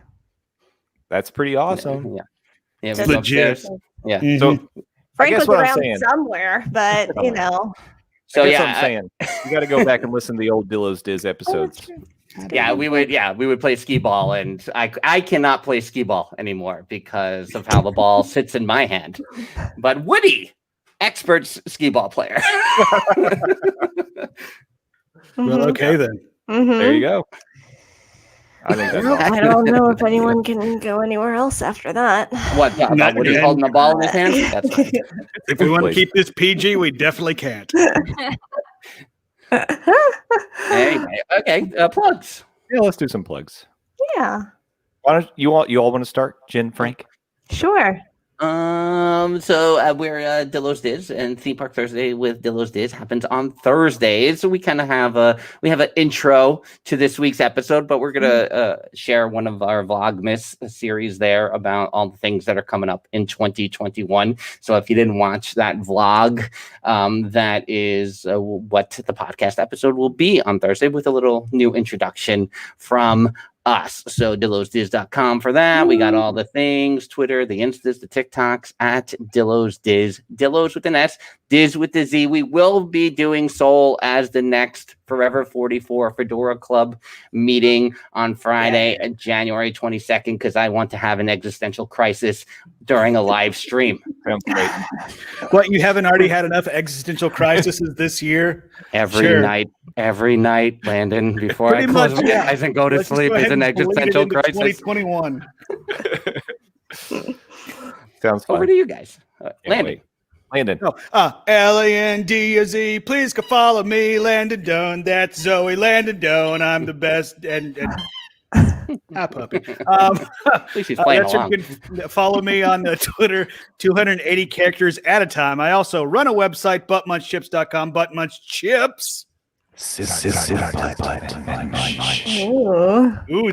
That's pretty awesome. Yeah, it was legit. Yeah. Mm-hmm. So Frank was around somewhere, but So what I'm saying, you got to go back and listen to the old Dillo's Diz episodes. We would play skee ball, and I cannot play skee ball anymore because of how the ball sits in my hand. But Woody, expert skee ball player. Well, okay then. There you go. I think that's awesome. I don't know if anyone can go anywhere else after that. What? Woody holding the ball in his hand? That's fine. If we want to keep this PG, we definitely can't. Anyway, okay. Plugs. Yeah, let's do some plugs. Yeah. Why don't you all want to start, Jen, Frank? Sure. So we're Dillo's Diz, and Theme Park Thursday with Dillo's Diz happens on Thursdays. So we kind of have an intro to this week's episode, but we're gonna share one of our Vlogmas series there about all the things that are coming up in 2021. So if you didn't watch that vlog, that is what the podcast episode will be on Thursday with a little new introduction from us. So DillosDiz.com for that. We got all the things, Twitter, the Instas, the TikToks at Dillo's Diz. Dillos with an S, Diz with the Z. We will be doing Soul as the next Forever 44 Fedora Club meeting on Friday, January 22nd, because I want to have an existential crisis during a live stream. Sounds great. What, you haven't already had enough existential crises this year? Every night, Landon, before I close my eyes and go to sleep is an existential crisis. 2021. Sounds fun. Over to you guys. Landon. Landon-Z. Please go follow me, Landon Doan. That's Zoe Landon Doan. I'm the best. And puppy. At least she's playing That's where along. you can follow me on the Twitter, 280 characters at a time. I also run a website, buttmunchchips.com, buttmunchchips. Ooh,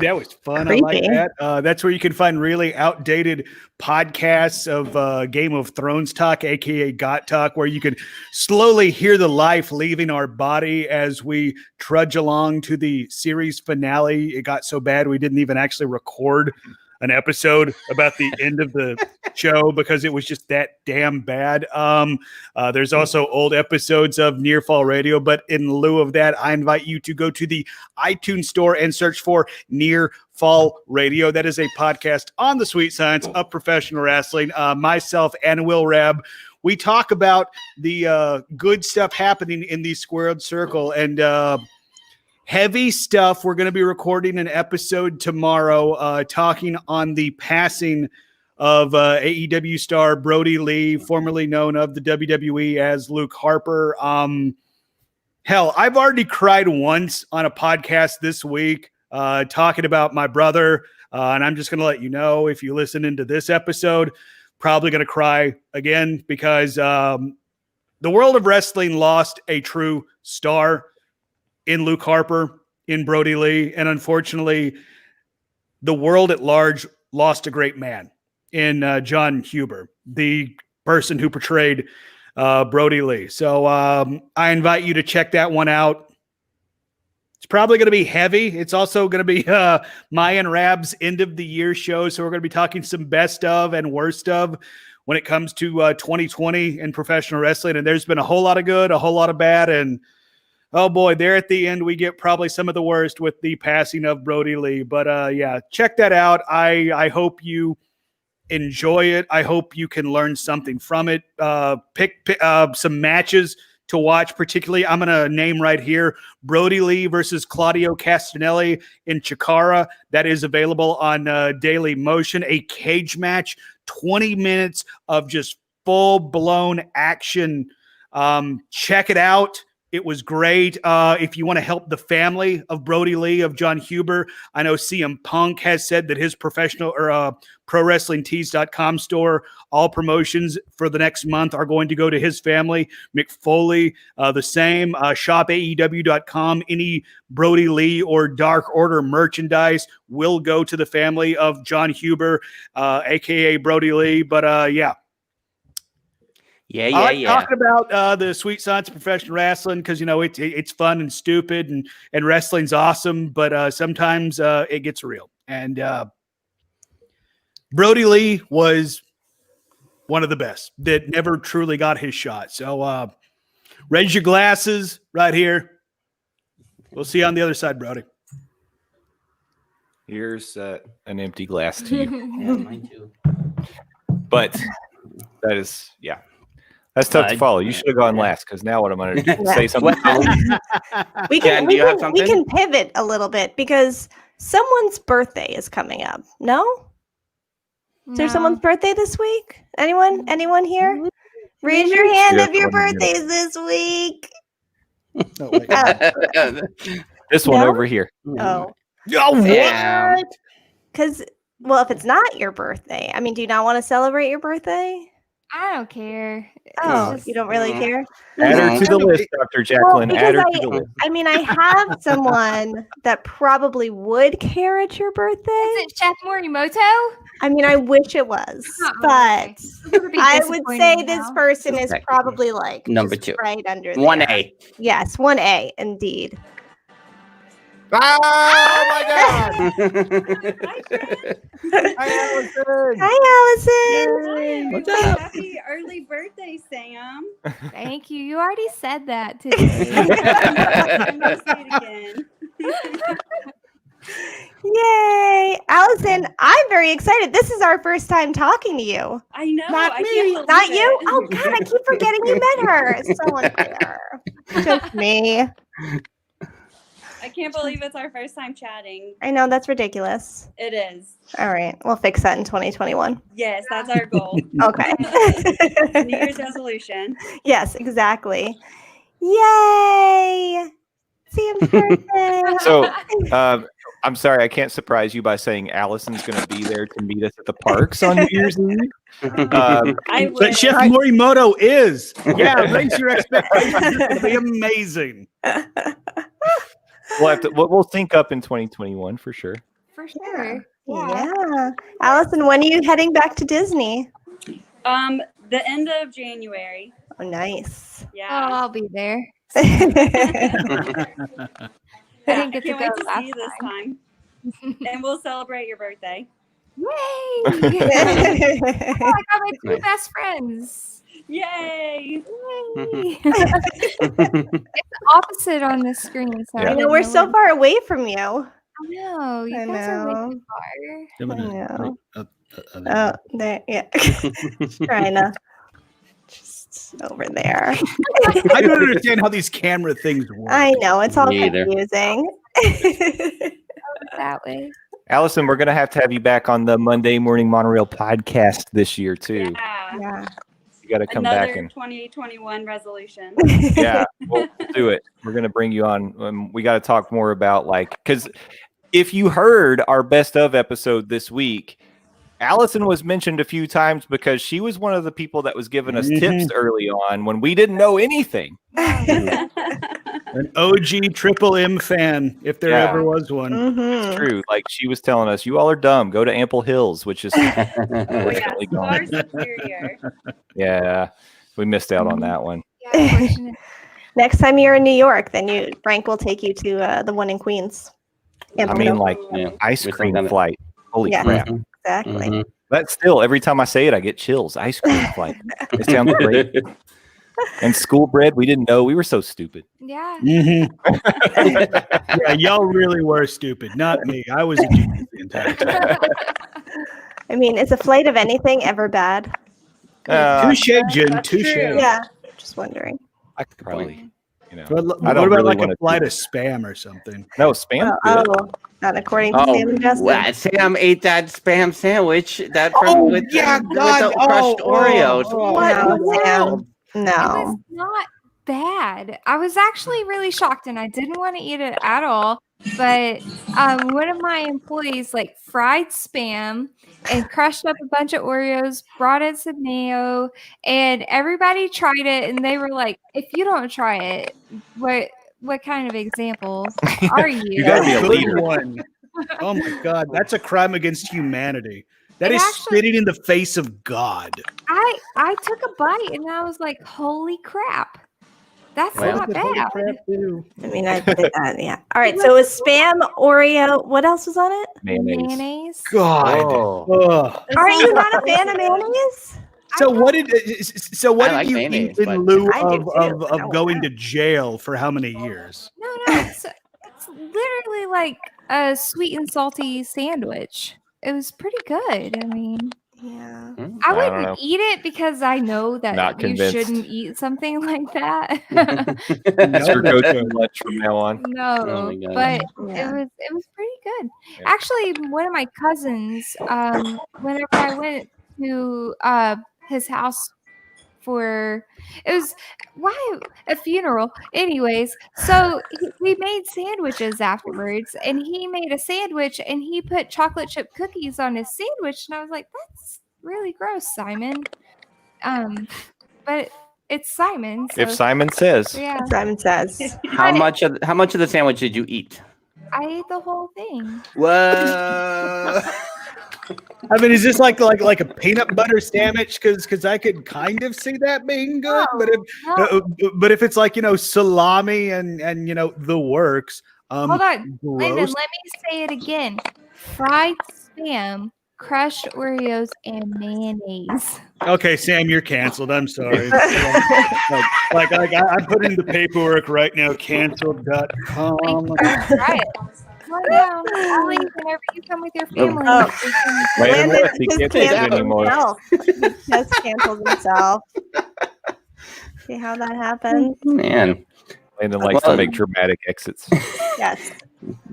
that was fun. I like Creepy. that. That's where you can find really outdated podcasts of Game of Thrones talk, aka Got Talk, where you can slowly hear the life leaving our body as we trudge along to the series finale. It got so bad we didn't even actually record an episode about the end of the show because it was just that damn bad. There's also old episodes of Near Fall Radio, but in lieu of that, I invite you to go to the iTunes store and search for Near Fall Radio. That is a podcast on the sweet science of professional wrestling. Myself and Will Rabb, we talk about the good stuff happening in the squared circle and heavy stuff. We're going to be recording an episode tomorrow talking on the passing of AEW star Brody Lee, formerly known of the WWE as Luke Harper. Hell, I've already cried once on a podcast this week talking about my brother, and I'm just going to let you know, if you listen into this episode, probably going to cry again because the world of wrestling lost a true star in Luke Harper, in Brody Lee, and unfortunately, the world at large lost a great man in John Huber, the person who portrayed Brody Lee. So I invite you to check that one out. It's probably going to be heavy. It's also going to be my and Rab's end of the year show. So we're going to be talking some best of and worst of when it comes to 2020 in professional wrestling. And there's been a whole lot of good, a whole lot of bad, and oh boy, there at the end, we get probably some of the worst with the passing of Brody Lee. But yeah, check that out. I hope you enjoy it. I hope you can learn something from it. Pick some matches to watch, particularly I'm going to name right here, Brody Lee versus Claudio Castagnelli in Chikara. That is available on Daily Motion, a cage match, 20 minutes of just full-blown action. Check it out. It was great. If you want to help the family of Brody Lee, of John Huber, I know CM Punk has said that his professional or ProWrestlingTees.com store, all promotions for the next month are going to go to his family. Mick Foley, the same. ShopAEW.com. Any Brody Lee or Dark Order merchandise will go to the family of John Huber, a.k.a. Brody Lee. But yeah. I like talking about the sweet science of professional wrestling because, you know, it's fun and stupid and wrestling's awesome, but sometimes it gets real. And Brody Lee was one of the best that never truly got his shot. So raise your glasses right here. We'll see you on the other side, Brody. Here's an empty glass to you. Yeah, mine too. But that is, yeah. That's tough to follow. You should have gone last because now what I'm going to do is say something. We can pivot a little bit because someone's birthday is coming up. No? Is there someone's birthday this week? Anyone here? Raise your hand if your birthday's this week. Oh, wait. This one over here. Oh. Yeah. What? Because, well, if it's not your birthday, I mean, do you not want to celebrate your birthday? I don't care. Oh, you don't really care? Add her to the list, Dr. Jacqueline. Add her to the list. I mean, I have someone that probably would care at your birthday. Is it Chef Morimoto? I mean, I wish it was, but I would say this person is probably like number 2, right under there. 1A. Yes, 1A, indeed. Oh my God! Hi, Allison. What's up? Happy early birthday, Sam. Thank you. You already said that today. I'm going to say it again. Yay, Allison! I'm very excited. This is our first time talking to you. I know. Not me. Not you. Oh God, I keep forgetting you met her. It's so unfair. Just me. I can't believe it's our first time chatting. I know, that's ridiculous. It is. All right, we'll fix that in 2021. Yes, that's our goal. Okay. New Year's resolution. Yes, exactly. Yay! Sam's birthday. So I'm sorry, I can't surprise you by saying Allison's going to be there to meet us at the parks on New Year's Eve. I But wish. Chef Morimoto is. Yeah, raise your expectations. It's going to be amazing. We'll sync up in 2021 for sure. For sure. Yeah. Allison, when are you heading back to Disney? The end of January. Oh, nice. Oh, Yeah. I'll be there. Oh, I didn't get to Can't go wait to see last you this time. time. And we'll celebrate your birthday. Yay! Oh, I got my 2 Nice. best friends. Yay! Yay! It's opposite on the screen. So Yeah. I know we're so far away from you. I know. You I guys are way know. too far. I'm I gonna- know. Oh, there, yeah. Trying to just over there. I don't understand how these camera things work. I know it's all Me either. confusing. That way. Allison, we're going to have you back on the Monday Morning Monorail podcast this year too. Yeah. Yeah. You got to come Another back and 2021 resolution. yeah, we'll do it. We're going to bring you on. We got to talk more about because if you heard our best of episode this week, Allison was mentioned a few times because she was one of the people that was giving us tips early on when we didn't know anything. An OG Triple M fan, if there Yeah. ever was one. Mhm. True. Like she was telling us, you all are dumb. Go to Ample Hills, which is Oh, yeah. definitely Far gone. superior. Yeah, we missed out on that one. Yeah, unfortunate. Next time you're in New York, then Frank will take you to the one in Queens. I mean, like Yeah. ice We've cream done it. flight. Holy Yeah. crap. Mhm. Exactly. Mhm. But still, every time I say it, I get chills. Ice cream flight. It sounds great. And school bread, we didn't know. We were so stupid. Yeah. Mhm. Yeah, y'all really were stupid, not me. I was a genius the entire time. I mean, is a flight of anything ever bad? Touche, Jen. That's Touche. true. Yeah. Just wondering. I could probably, What, I what don't about really like wanna a flight of spam or something? No, spam. Oh, not according to Sam and Justin. well, Sam ate that spam sandwich with the crushed Oreos. What in the No, Sam. world? It No. was not bad. I was actually really shocked and I didn't want to eat it at all. But one of my employees fried spam and crushed up a bunch of Oreos, brought in some mayo, and everybody tried it and they were like, if you don't try it, what kind of example are you? You gotta be a Good leader. one. Oh my God, that's a crime against humanity. That It is actually- spitting in the face of God. I took a bite and I was like, holy crap. That's Well, not bad. I mean, I did that. Yeah. All right. So it was spam, Oreo. What else was on it? Mayonnaise. God. Oh. Ugh. Are you not a fan of mayonnaise? So what did I like you mayonnaise, eat in but- lieu I do too, of but no, going to jail for how many years? No, it's literally like a sweet and salty sandwich. It was pretty good. I mean, Yeah. I I don't wouldn't know. eat it because I know that Not you convinced. shouldn't eat something like that. That's your go-to lunch from now on. No, Oh my God. but Yeah. it was pretty good. Yeah. Actually, one of my cousins, whenever I went to his house for a funeral. Anyways, so we made sandwiches afterwards, and he made a sandwich and he put chocolate chip cookies on his sandwich, and I was like, "That's really gross, Simon." But it's Simon. So, If Simon says, yeah, Simon says. How much of the sandwich did you eat? I ate the whole thing. Whoa. I mean, is this like a peanut butter sandwich? Because I could kind of see that being good, No. but if it's like salami and the works. Hold on, Landon, gross. let me say it again. Fried spam, crushed Oreos, and mayonnaise. Okay, Sam, you're canceled. I'm sorry. I put in the paperwork right now. Cancelled.com. Try it. Come on down. Ollie, whenever you come with your family. Oh. we can- Landon Landon West, he just can't take it canceled anymore. himself. He just canceled himself. See how that happens? Man, Landon likes to make dramatic exits. Yes.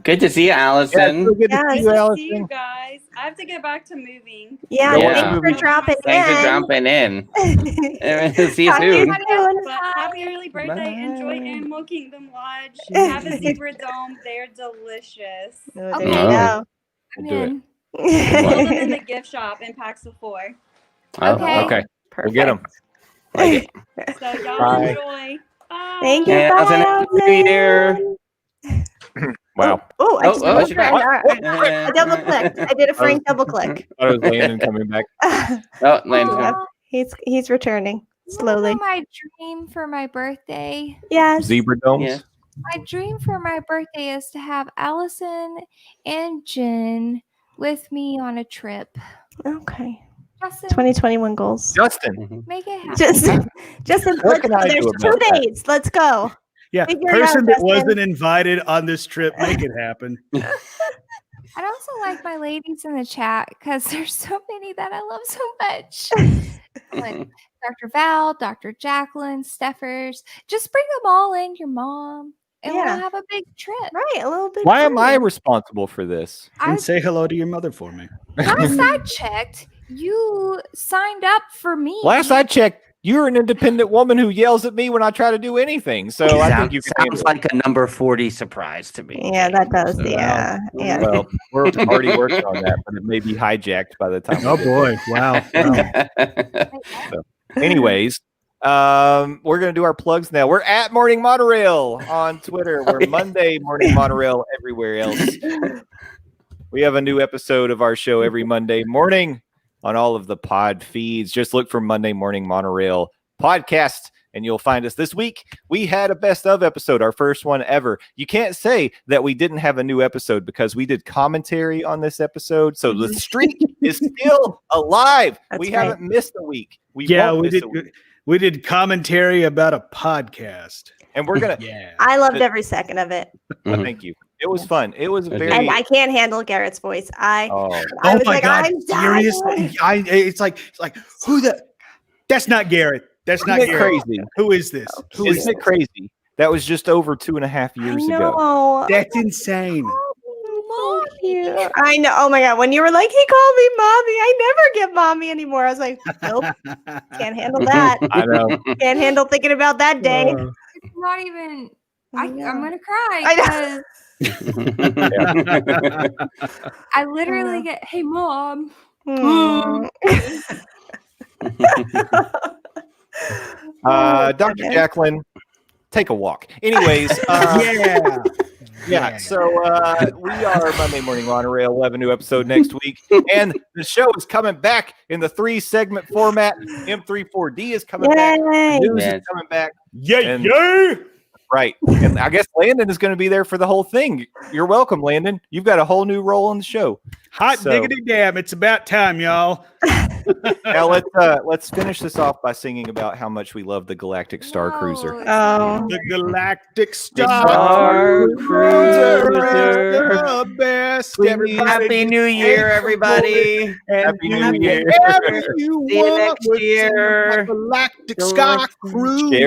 good to see you, Allison. Yeah, so good to Yes. see you, See you Allison. guys. I have to get back to moving. Yeah, Yeah. thanks for dropping Thanks for in. dropping in. See you Talk to you soon. soon. But happy early birthday. Enjoy Bye. Animal Kingdom Lodge. Have a zebra dome. They're delicious. Oh, Okay. there you go. We'll do it. in. Hold them in the gift shop in packs of 4. Oh, Okay. Okay. Perfect. We'll get them. like it. So y'all Bye. enjoy. Bye. Thank you. Yeah, Bye, Happy New Allison. Year. Wow. Oh, I just Oh, double she clicked. died. I double clicked. I did a Frank double click. I was Landon coming back. Oh, Landon's gone. Aw, He's returning slowly. you know my dream for my birthday? Yes. Zebra domes. Yeah. My dream for my birthday is to have Allison and Jen with me on a trip. Okay. Justin, 2021 goals. Justin. Mhm. make it happen. Just What can I there's do 2 about that? days. Let's go. Yeah, Figure it person out, that Justin. wasn't invited on this trip, make it happen. I'd also like my ladies in the chat because there's so many that I love so much. Like Dr. Val, Dr. Jacqueline, Steffers. Just bring them all in, your mom, and Yeah. we'll have a big trip. Right, a little bit. Why am I further. responsible for this? And say hello to your mother for me. Last I checked, you signed up for me. Last I checked, you're an independent woman who yells at me when I try to do anything. So I think you can handle sounds it. like a number 40 surprise to me. Yeah, that does. So- Yeah. Yeah. Well, we're already working on that, but it may be hijacked by the time. Oh we get boy! Wow. there. Anyways, we're gonna do our plugs now. We're at Morning Monorail on Twitter. We're Monday Morning Monorail everywhere else. We have a new episode of our show every Monday morning on all of the pod feeds. Just look for Monday Morning Monorail podcast and you'll find us. This week, we had a best of episode, our first one ever. You can't say that we didn't have a new episode because we did commentary on this episode. So the streak is still alive. That's We right. haven't missed a week. We Yeah, won't we miss did. a week. We did commentary about a podcast. And we're going to, Yeah. I loved every second of it. thank you. It was fun. It was And very, And I can't handle Garrett's voice. I oh, was like, I'm dying. seriously? It's like who the? That's not Garrett. That's not isn't it Garrett. crazy? Who is this? Who is Isn't it crazy? That was just over 2.5 years ago. know. That's insane. So cute. I know. Oh my god! When you were like, he called me mommy, I never get mommy anymore. I was like, nope, can't handle that. I know. Can't handle thinking about that day. It's not even. I'm know. gonna cry. I know. because I literally get, hey mom. Hmm. Oh, Dr. goodness. Jacqueline, take a walk. Anyways, yeah. So we are Monday Morning Monorail. We'll have a new episode next week. And the show is coming back in the 3-segment format. M34D is coming back. Yay. News Man. is coming back. Yeah. Right. And I guess Landon is going to be there for the whole thing. You're welcome, Landon. You've got a whole new role on the show. Hot So- diggity damn! It's about time, y'all. Now let's finish this off by singing about how much we love the Galactic Star No, Cruiser. it's Oh. The Galactic Star Star Cruiser. the best. Please. Happy New Year, everybody. Happy New Year. Whatever you See you want next with year. some Galactic Sky Cruiser.